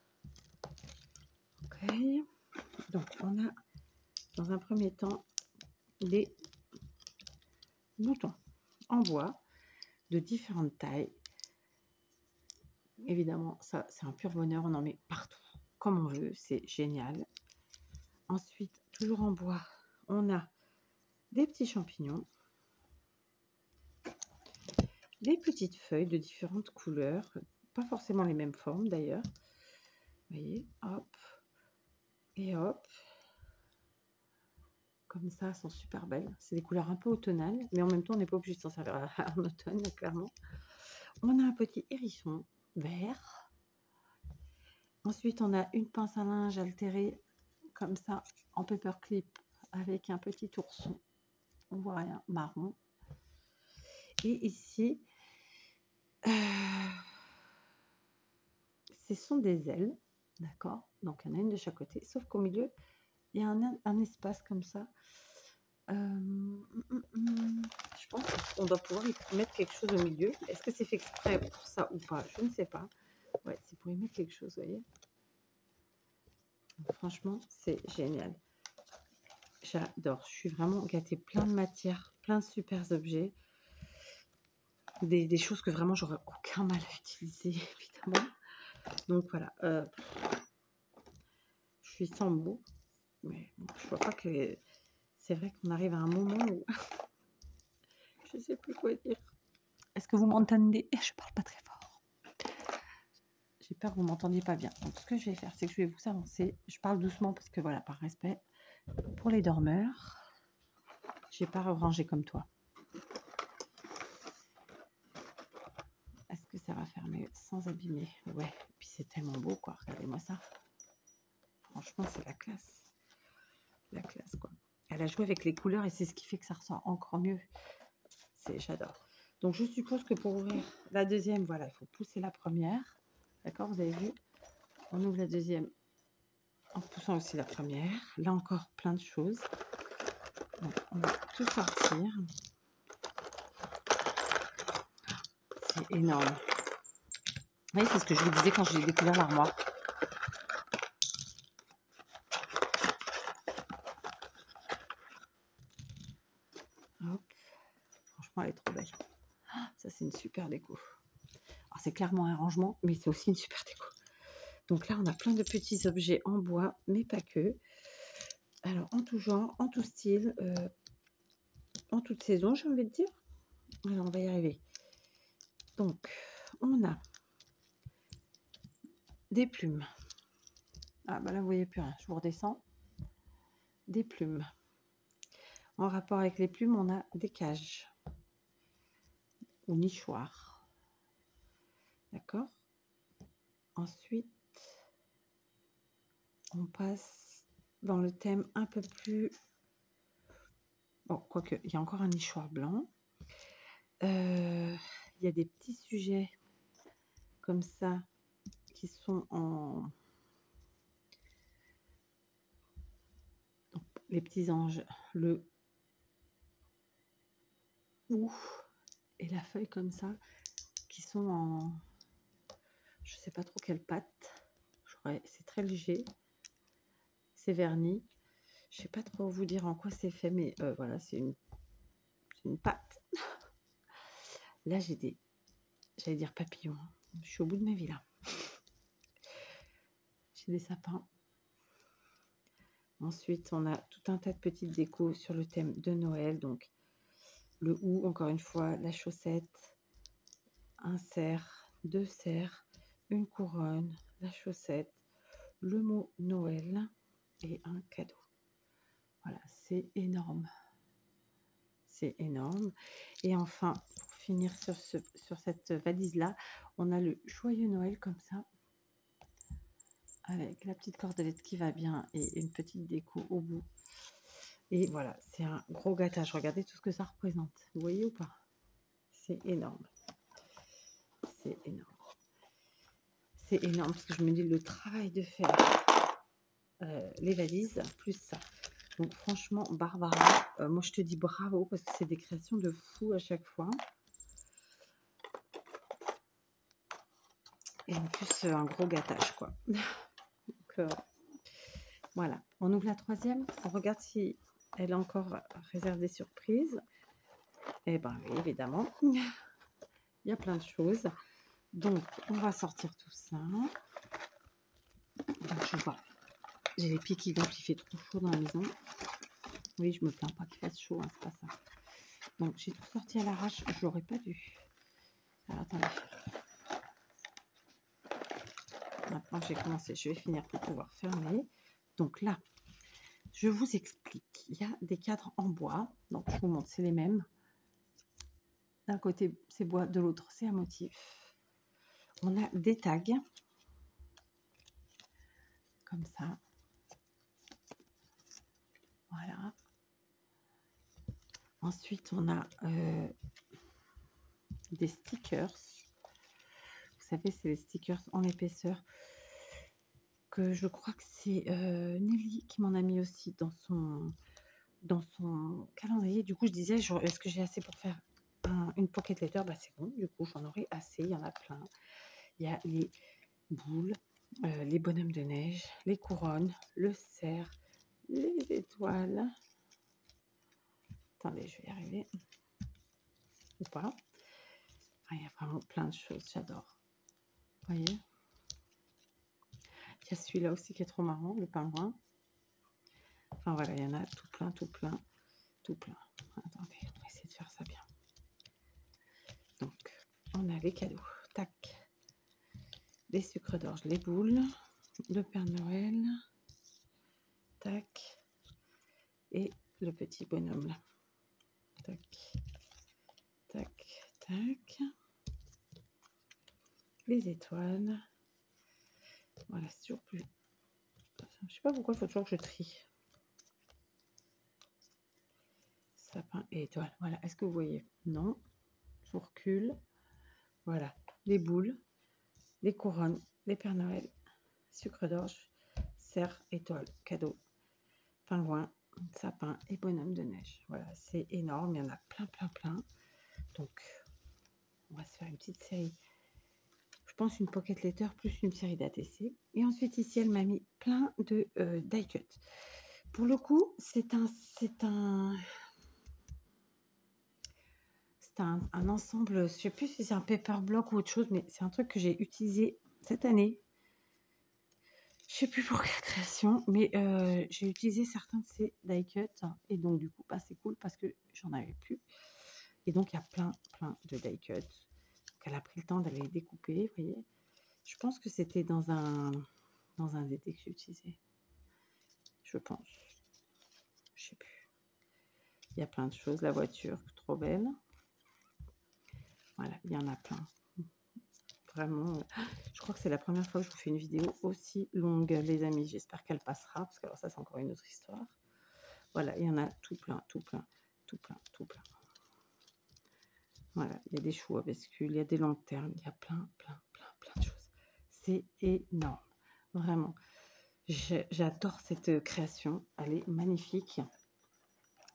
Speaker 1: Ok. Donc, on a, dans un premier temps, des boutons en bois de différentes tailles. Évidemment, ça, c'est un pur bonheur. On en met partout, comme on veut. C'est génial. Ensuite, toujours en bois, on a des petits champignons, des petites feuilles de différentes couleurs, pas forcément les mêmes formes d'ailleurs. Vous voyez, hop, et hop. Comme ça, elles sont super belles. C'est des couleurs un peu automnales, mais en même temps, on n'est pas obligé de s'en servir en automne, clairement. On a un petit hérisson vert. Ensuite, on a une pince à linge altérée, comme ça, en paperclip, avec un petit ourson. On voit rien, marron. Et ici, ce sont des ailes, d'accord? Donc, il y en a une de chaque côté, sauf qu'au milieu, il y a un espace comme ça. Je pense qu'on doit pouvoir y mettre quelque chose au milieu. Est-ce que c'est fait exprès pour ça ou pas? Je ne sais pas. Ouais, c'est pour y mettre quelque chose, vous voyez. Franchement, c'est génial. J'adore. Je suis vraiment gâtée. Plein de matières, plein de super objets. Des choses que vraiment, j'aurais aucun mal à utiliser, évidemment. Donc, voilà. Je suis sans mots. Mais bon, je vois pas que... C'est vrai qu'on arrive à un moment où... je ne sais plus quoi dire. Est-ce que vous m'entendez? Je parle pas très fort. J'ai peur que vous m'entendiez pas bien. Donc, ce que je vais faire, c'est que je vais vous avancer. Je parle doucement parce que, voilà, par respect pour les dormeurs, je vais pas ranger comme toi. Est-ce que ça va fermer sans abîmer? Ouais. Et puis, c'est tellement beau, quoi. Regardez-moi ça. Franchement, c'est la classe. La classe, quoi. Elle a joué avec les couleurs et c'est ce qui fait que ça ressort encore mieux. J'adore. Donc, je suppose que pour ouvrir la deuxième, voilà, il faut pousser la première. D'accord, vous avez vu? On ouvre la deuxième en poussant aussi la première. Là encore, plein de choses. Donc, on va tout sortir. C'est énorme. Vous voyez, c'est ce que je vous disais quand j'ai découvert l'armoire. Hop. Franchement, elle est trop belle. Ça, c'est une super déco. Alors, c'est clairement un rangement, mais c'est aussi une super déco. Donc là, on a plein de petits objets en bois, mais pas que. Alors, en tout genre, en tout style, en toute saison, j'ai envie de dire. Alors, on va y arriver. Donc, on a des plumes. Ah, bah là, vous voyez plus rien. Je vous redescends. Des plumes. En rapport avec les plumes, on a des cages ou nichoirs. D'accord? Ensuite, on passe dans le thème un peu plus... Bon, quoique, il y a encore un nichoir blanc. Il y a des petits sujets comme ça qui sont en... Donc, les petits anges, le ou et la feuille comme ça, qui sont en... Je sais pas trop quelle pâte. C'est très léger. C'est verni. Je sais pas trop vous dire en quoi c'est fait, mais voilà, c'est une pâte. Là, j'ai des... J'allais dire papillons. Je suis au bout de ma vie, là. C'est des sapins. Ensuite, on a tout un tas de petites décos sur le thème de Noël. Donc, le hou, encore une fois, la chaussette, un cerf, deux cerfs, une couronne, la chaussette, le mot Noël et un cadeau. Voilà, c'est énorme. C'est énorme. Et enfin, pour finir sur cette valise-là, on a le joyeux Noël comme ça, avec la petite cordelette qui va bien et une petite déco au bout. Et voilà, c'est un gros gâtage. Regardez tout ce que ça représente. Vous voyez ou pas? C'est énorme. C'est énorme. C'est énorme parce que je me dis le travail de faire les valises, plus ça. Donc franchement, Barbara, moi je te dis bravo parce que c'est des créations de fou à chaque fois. Et en plus, un gros gâtage, quoi. Donc, voilà. On ouvre la troisième. On regarde si elle est encore réservée surprise. Eh bien, oui, évidemment. Il y a plein de choses. Donc, on va sortir tout ça. Donc, je vois. J'ai les pieds qui gonflent. Il fait trop chaud dans la maison. Oui, je me plains pas qu'il fasse chaud. Hein, c'est pas ça. Donc, j'ai tout sorti à l'arrache. Je l'aurais pas dû. Alors, attendez. Maintenant, j'ai commencé. Je vais finir pour pouvoir fermer. Donc là, je vous explique. Il y a des cadres en bois. Donc, je vous montre, c'est les mêmes. D'un côté, c'est bois, de l'autre, c'est un motif. On a des tags. Comme ça. Voilà. Ensuite, on a des stickers. Vous savez, c'est les stickers en épaisseur. Que je crois que c'est Nelly qui m'en a mis aussi dans son calendrier. Du coup, je disais, est-ce que j'ai assez pour faire une pocket letter? Bah, c'est bon, du coup, j'en aurai assez. Il y en a plein. Il y a les boules, les bonhommes de neige, les couronnes, le cerf, les étoiles. Attendez, je vais y arriver. Ou pas. Ah, il y a vraiment plein de choses, j'adore. Vous voyez? Il y a celui-là aussi qui est trop marrant, le pingouin. Enfin voilà, il y en a tout plein, tout plein, tout plein. Attendez, on va essayer de faire ça bien. Donc, on a les cadeaux. Tac. Les sucres d'orge, les boules, le Père Noël. Tac. Et le petit bonhomme là. Tac. Tac. Tac. Les étoiles. Voilà, c'est toujours plus... Je sais pas pourquoi il faut toujours que je trie. Sapin et étoile. Voilà, est-ce que vous voyez? Non. Je recule. Voilà, les boules, les couronnes, les Pères Noël, sucre d'orge, cerf, étoile, cadeau, pingouin, sapin et bonhomme de neige. Voilà, c'est énorme, il y en a plein, plein, plein. Donc, on va se faire une petite série. Je pense une pocket letter plus une série d'ATC. Et ensuite, ici, elle m'a mis plein de die cut. Pour le coup, c'est un ensemble, je ne sais plus si c'est un paper block ou autre chose, mais c'est un truc que j'ai utilisé cette année. Je ne sais plus pour quelle création, mais j'ai utilisé certains de ces die cut et donc du coup, bah, c'est cool parce que j'en avais plus. Et donc, il y a plein, plein de die cut. Donc, elle a pris le temps d'aller les découper, vous voyez. Je pense que c'était dans un DT que j'ai utilisé. Je pense. Je ne sais plus. Il y a plein de choses. La voiture, trop belle. Voilà, il y en a plein. Vraiment, je crois que c'est la première fois que je vous fais une vidéo aussi longue, les amis. J'espère qu'elle passera, parce que alors ça, c'est encore une autre histoire. Voilà, il y en a tout plein, tout plein, tout plein, tout plein. Voilà, il y a des choux à bascule, il y a des lanternes, il y a plein, plein, plein, plein de choses. C'est énorme, vraiment. J'adore cette création, elle est magnifique.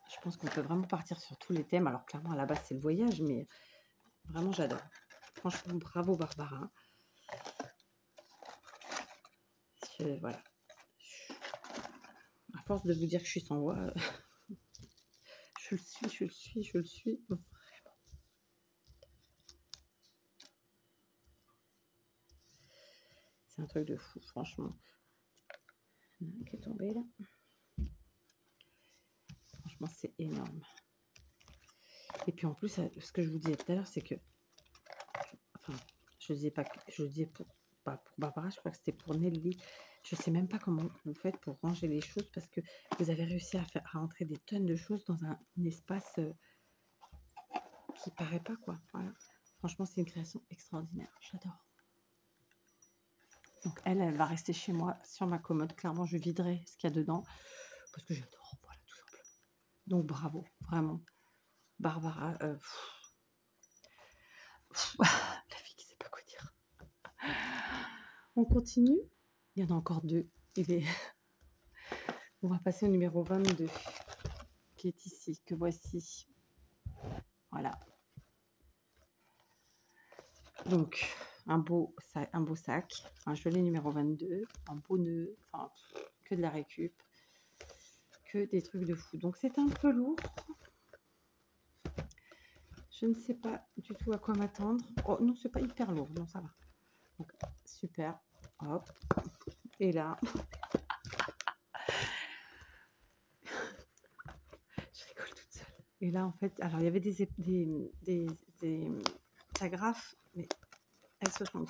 Speaker 1: Je pense qu'on peut vraiment partir sur tous les thèmes. Alors clairement, à la base, c'est le voyage, mais vraiment, j'adore. Franchement, bravo Barbara. Voilà. À force de vous dire que je suis sans voix, je le suis, je le suis, je le suis. Vraiment. C'est un truc de fou, franchement. Il y en a un qui est tombé là. Franchement, c'est énorme. Et puis en plus, ce que je vous disais tout à l'heure, c'est que, enfin, je disais pas, je disais pas pour Barbara, je crois que c'était pour Nelly. Je sais même pas comment vous faites pour ranger les choses parce que vous avez réussi à rentrer des tonnes de choses dans un espace qui paraît pas, quoi. Voilà. Franchement, c'est une création extraordinaire. J'adore. Donc elle va rester chez moi sur ma commode. Clairement, je viderai ce qu'il y a dedans parce que j'adore. Voilà, tout simplement. Donc bravo, vraiment. Barbara, la fille qui sait pas quoi dire. On continue. Il y en a encore deux. On va passer au numéro 22 qui est ici, que voici. Voilà. Donc, un beau sac, un joli numéro 22, un beau nœud, enfin, que de la récup, que des trucs de fou. Donc, c'est un peu lourd. Je ne sais pas du tout à quoi m'attendre. Oh non, c'est pas hyper lourd, non, ça va. Donc, super. Hop. Et là, je rigole toute seule. Et là, en fait, alors il y avait des agrafes, mais elles se sont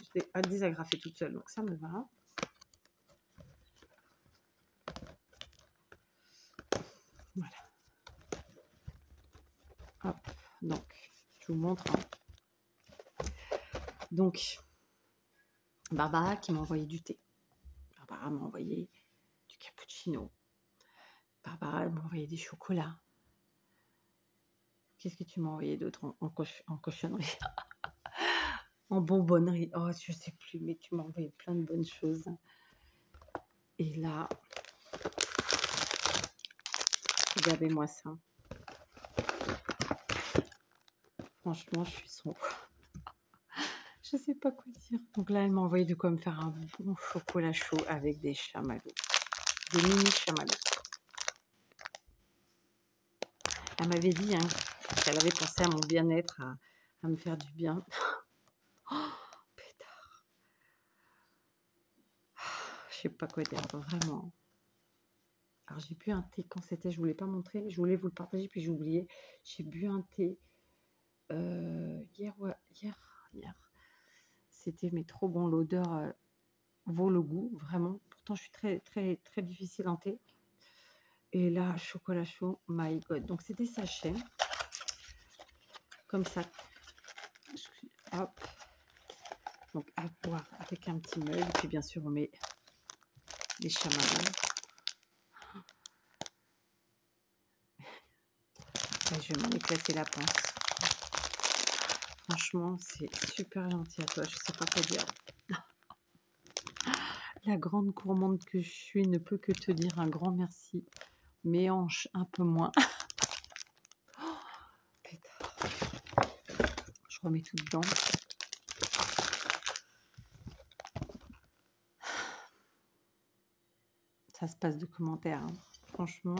Speaker 1: désagrafées toutes seules, donc ça me va. Voilà. Hop, donc, je vous montre. Donc, Barbara qui m'a envoyé du thé. Barbara m'a envoyé du cappuccino. Barbara m'a envoyé des chocolats. Qu'est-ce que tu m'as envoyé d'autre en cochonnerie? En bonbonnerie. Oh, je sais plus, mais tu m'as envoyé plein de bonnes choses. Et là, regardez-moi ça. Franchement, je suis son. Je sais pas quoi dire. Donc là, elle m'a envoyé de quoi me faire un bon chocolat chaud avec des chamallows. Des mini chamallows. Elle m'avait dit hein, qu'elle avait pensé à mon bien-être, à me faire du bien. Oh, pétard. Je sais pas quoi dire, vraiment. Alors j'ai bu un thé quand c'était, je voulais pas montrer, je voulais vous le partager, puis j'ai oublié. J'ai bu un thé hier. C'était mais trop bon, l'odeur vaut le goût, vraiment. Pourtant je suis très très très difficile en thé. Et là, chocolat chaud, my god. Donc c'est des sachets, comme ça. Hop. Donc à boire avec un petit mug, et puis bien sûr on met des chamallows. Et je vais m'en éclater la pince. Franchement, c'est super gentil à toi, je sais pas quoi dire. La grande gourmande que je suis ne peut que te dire un grand merci. Mes hanches un peu moins. Oh, pétard. Je remets tout dedans. Ça se passe de commentaires, hein. Franchement.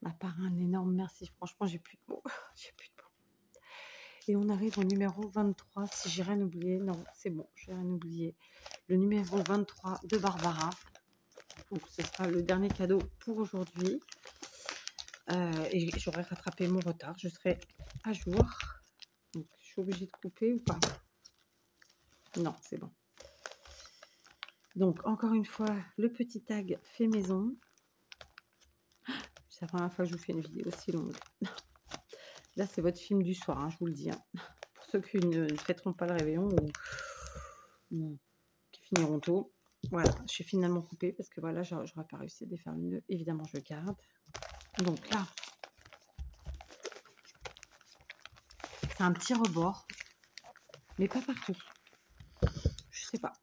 Speaker 1: À part un énorme merci, franchement, j'ai plus de mots. J'ai plus de mots. Et on arrive au numéro 23. Si j'ai rien oublié, non, c'est bon, j'ai rien oublié. Le numéro 23 de Barbara. Donc, ce sera le dernier cadeau pour aujourd'hui. Et j'aurai rattrapé mon retard. Je serai à jour. Donc, je suis obligée de couper ou pas? Non, c'est bon. Donc, encore une fois, le petit tag fait maison. C'est la première fois que je vous fais une vidéo aussi longue. Là, c'est votre film du soir, hein, je vous le dis. Hein. Pour ceux qui ne fêteront pas le réveillon ou qui finiront tôt. Voilà, je suis finalement coupée parce que voilà, j'aurais pas réussi à défaire le nœud. Évidemment, je garde. Donc là, c'est un petit rebord, mais pas partout. Je sais pas.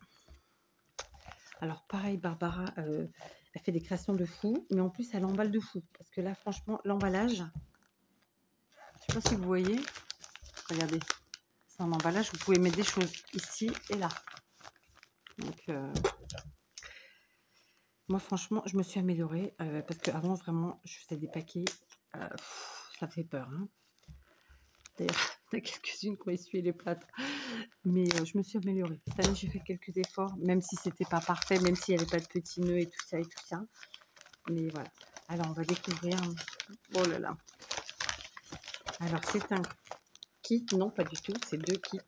Speaker 1: Alors pareil, Barbara, elle fait des créations de fou, mais en plus elle emballe de fou. Parce que là, franchement, l'emballage, je sais pas si vous voyez, regardez, c'est un emballage, vous pouvez mettre des choses ici et là. Donc, moi franchement, je me suis améliorée, parce qu'avant, vraiment, je faisais des paquets, ça fait peur. Hein. D'ailleurs, Il y en a quelques-unes qui ont essuyé les plâtres. Mais je me suis améliorée. Cette année, j'ai fait quelques efforts, même si c'était pas parfait, même s'il n'y avait pas de petits nœuds et tout ça et tout ça. Mais voilà. Alors, on va découvrir. Oh là là. Alors, c'est un kit. Non, pas du tout. C'est 2 kits.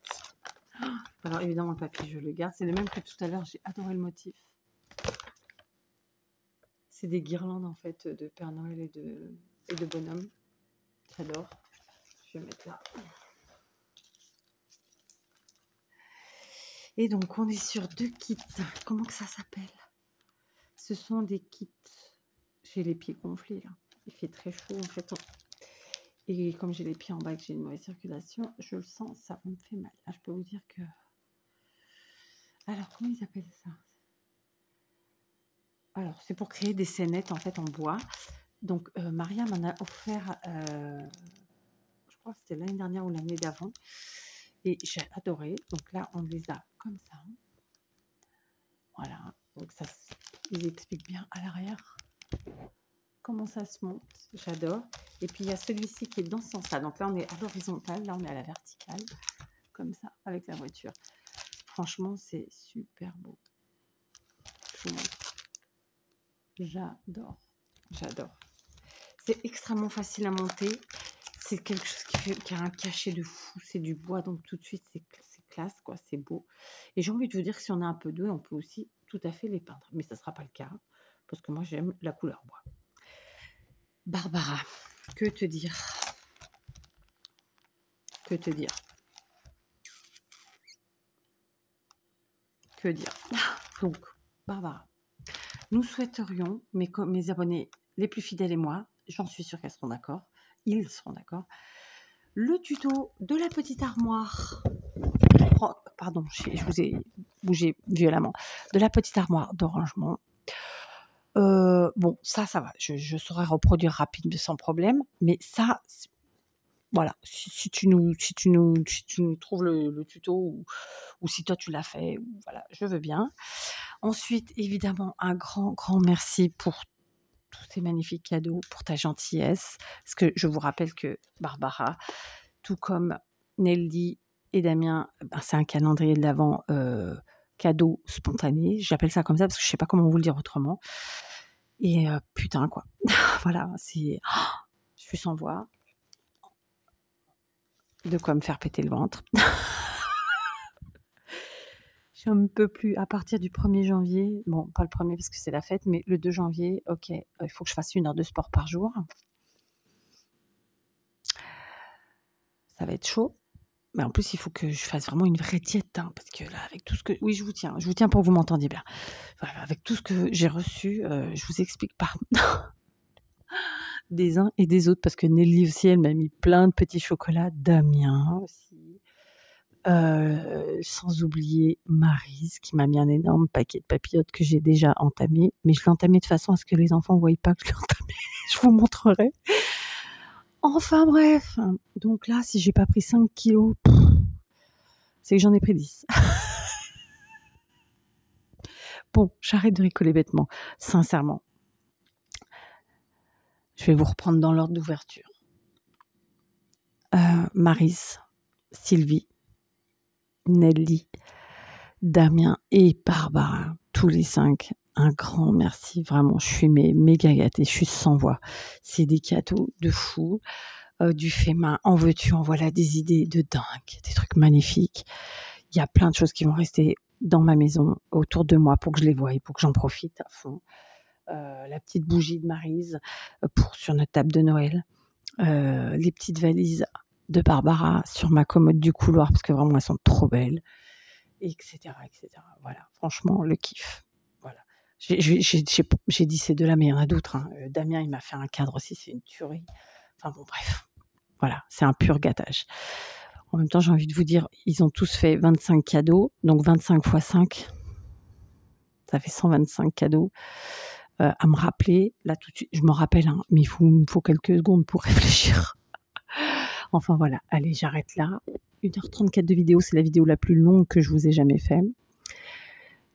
Speaker 1: Alors, évidemment, le papier, je le garde. C'est le même que tout à l'heure. J'ai adoré le motif. C'est des guirlandes, en fait, de Père Noël et de bonhomme. J'adore. Je vais mettre là. Et donc, on est sur 2 kits. Comment que ça s'appelle? Ce sont des kits. J'ai les pieds gonflés, là. Il fait très chaud, en fait. Et comme j'ai les pieds en bas et que j'ai une mauvaise circulation, je le sens, ça me fait mal. Là, je peux vous dire que... Alors, comment ils appellent ça? Alors, c'est pour créer des scénettes, en fait, en bois. Donc, Maria m'en a offert... je crois que c'était l'année dernière ou l'année d'avant. Et j'ai adoré. Donc là, on les a comme ça. Voilà. Donc ça, ils expliquent bien à l'arrière comment ça se monte. J'adore. Et puis, il y a celui-ci qui est dans ce sens-là. Donc là, on est à l'horizontale. Là, on est à la verticale. Comme ça, avec la voiture. Franchement, c'est super beau. Je vous montre. J'adore. J'adore. C'est extrêmement facile à monter. C'est quelque chose qui a un cachet de fou. C'est du bois, donc tout de suite, c'est classe, quoi. C'est beau. Et j'ai envie de vous dire que si on a un peu d'eau, on peut aussi tout à fait les peindre. Mais ça ne sera pas le cas, parce que moi, j'aime la couleur bois. Barbara, que te dire? Que te dire? Que dire? Donc, Barbara, nous souhaiterions, mes abonnés les plus fidèles et moi, j'en suis sûre qu'elles seront d'accord, ils seront d'accord, le tuto de la petite armoire, pardon, je vous ai bougé violemment, de la petite armoire de rangement. Bon, ça va, je saurais reproduire rapide sans problème, mais ça, voilà, si tu nous trouves le tuto ou si toi tu l'as fait, voilà, je veux bien. Ensuite, évidemment, un grand merci pour tous ces magnifiques cadeaux, pour ta gentillesse, parce que je vous rappelle que Barbara, tout comme Nelly et Damien, c'est un calendrier de l'Avent cadeau spontané, j'appelle ça comme ça parce que je sais pas comment vous le dire autrement. Et putain, quoi. Voilà, c'est... je suis sans voix. De quoi me faire péter le ventre. Je ne peux plus. À partir du 1er janvier, bon, pas le 1er parce que c'est la fête, mais le 2 janvier, ok, il faut que je fasse 1 heure de sport par jour. Ça va être chaud. Mais en plus, il faut que je fasse vraiment une vraie diète, hein, parce que là, avec tout ce que... Oui, je vous tiens pour que vous m'entendiez bien. Voilà, avec tout ce que j'ai reçu, je vous explique par... des uns et des autres, parce que Nelly aussi, elle m'a mis plein de petits chocolats, Damien aussi, sans oublier Maryse, qui m'a mis un énorme paquet de papillotes que j'ai déjà entamé, mais je l'ai entamé de façon à ce que les enfants ne voient pas que je l'ai entamé, je vous montrerai. Enfin bref, donc là, si j'ai pas pris 5 kilos, c'est que j'en ai pris 10. Bon, j'arrête de rigoler bêtement, sincèrement. Je vais vous reprendre dans l'ordre d'ouverture. Maryse, Sylvie, Nelly, Damien et Barbara, tous les 5, un grand merci. Vraiment, je suis méga gâtée, je suis sans voix. C'est des cadeaux de fou, du fait main. En veux-tu, en voilà des idées de dingue, des trucs magnifiques. Il y a plein de choses qui vont rester dans ma maison, autour de moi, pour que je les voie et pour que j'en profite à fond. La petite bougie de Maryse sur notre table de Noël. Les petites valises de Barbara sur ma commode du couloir, parce que vraiment, elles sont trop belles. Etc. Voilà, franchement, le kiff. Voilà. J'ai dit ces deux-là, mais il y en a d'autres. Hein. Damien, il m'a fait un cadre aussi, c'est une tuerie. Enfin bon, bref. Voilà, c'est un pur gâtage. En même temps, j'ai envie de vous dire, ils ont tous fait 25 cadeaux, donc 25 x 5, ça fait 125 cadeaux à me rappeler. Là, tout de suite, je me rappelle, hein, mais il me faut quelques secondes pour réfléchir. Enfin voilà, allez, j'arrête là. 1h34 de vidéo, c'est la vidéo la plus longue que je vous ai jamais fait.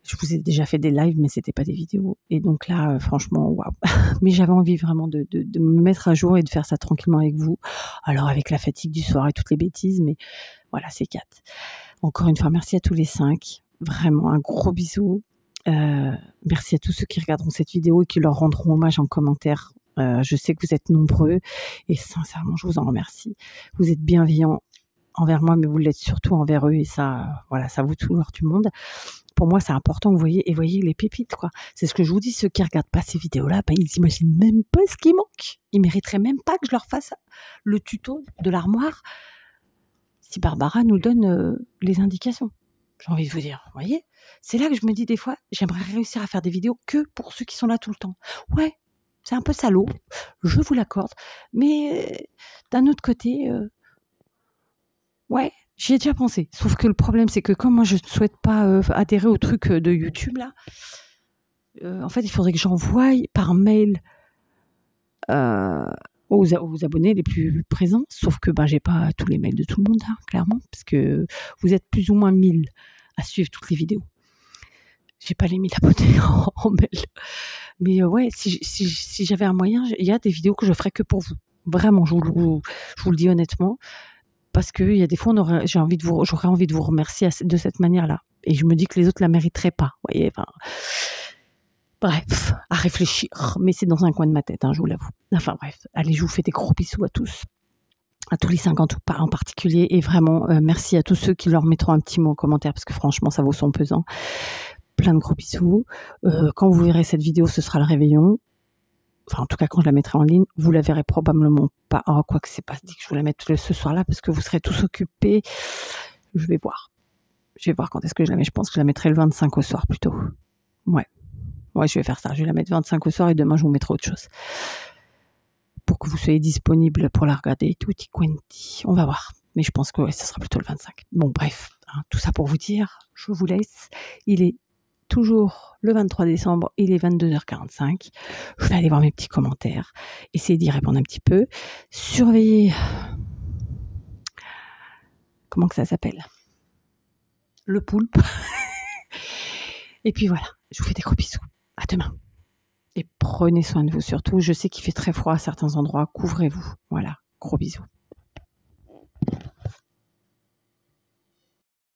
Speaker 2: Je vous ai déjà fait des lives, mais c'était pas des vidéos. Et donc là, franchement, waouh. Mais j'avais envie vraiment de me mettre à jour et de faire ça tranquillement avec vous. Alors avec la fatigue du soir et toutes les bêtises, mais voilà, c'est 4. Encore une fois, merci à tous les 5. Vraiment un gros bisou. Merci à tous ceux qui regarderont cette vidéo et qui leur rendront hommage en commentaire. Je sais que vous êtes nombreux et sincèrement, je vous en remercie. Vous êtes bienveillants envers moi, mais vous l'êtes surtout envers eux et ça, voilà, ça vaut tout l'or du monde. Pour moi, c'est important que vous voyez, et voyez les pépites, quoi. C'est ce que je vous dis, ceux qui regardent pas ces vidéos-là, bah, ils imaginent même pas ce qui manque. Ils mériteraient même pas que je leur fasse le tuto de l'armoire si Barbara nous donne les indications. J'ai envie de vous dire, vous voyez, c'est là que je me dis des fois, j'aimerais réussir à faire des vidéos que pour ceux qui sont là tout le temps. Ouais, c'est un peu salaud, je vous l'accorde, mais d'un autre côté, ouais, j'y ai déjà pensé. Sauf que le problème, c'est que comme moi, je ne souhaite pas adhérer au truc de YouTube, là, en fait, il faudrait que j'envoie par mail aux abonnés les plus présents. Sauf que j'ai pas tous les mails de tout le monde, hein, clairement, parce que vous êtes plus ou moins 1000 à suivre toutes les vidéos. J'ai pas les 1000 abonnés en mail. Mais ouais, si j'avais un moyen, il y a des vidéos que je ferais que pour vous. Vraiment, je vous le dis honnêtement. Parce qu'il y a des fois, j'aurais envie de vous remercier de cette manière-là. Et je me dis que les autres ne la mériteraient pas. Vous voyez, enfin, bref, à réfléchir. Mais c'est dans un coin de ma tête, hein, je vous l'avoue. Enfin bref, allez, je vous fais des gros bisous à tous. À tous les 5 en particulier. Et vraiment, merci à tous ceux qui leur mettront un petit mot en commentaire. Parce que franchement, ça vaut son pesant. Plein de gros bisous. Quand vous verrez cette vidéo, ce sera le réveillon. Enfin, en tout cas, quand je la mettrai en ligne, vous la verrez probablement pas. Oh, quoi que c'est pas dit que je vous la mette ce soir-là, parce que vous serez tous occupés. Je vais voir. Je vais voir quand est-ce que je la mets. Je pense que je la mettrai le 25 au soir, plutôt. Ouais, je vais faire ça. Je vais la mettre 25 au soir et demain, je vous mettrai autre chose. Pour que vous soyez disponible pour la regarder. Tutti quanti. On va voir. Mais je pense que ouais, ça sera plutôt le 25. Bon, bref. Hein, tout ça pour vous dire, je vous laisse. Il est toujours le 23 décembre, il est 22h45. Je vais aller voir mes petits commentaires, essayer d'y répondre un petit peu. Surveiller, comment que ça s'appelle ? Le poulpe. Et puis voilà, je vous fais des gros bisous. À demain. Et prenez soin de vous surtout. Je sais qu'il fait très froid à certains endroits. Couvrez-vous. Voilà, gros bisous.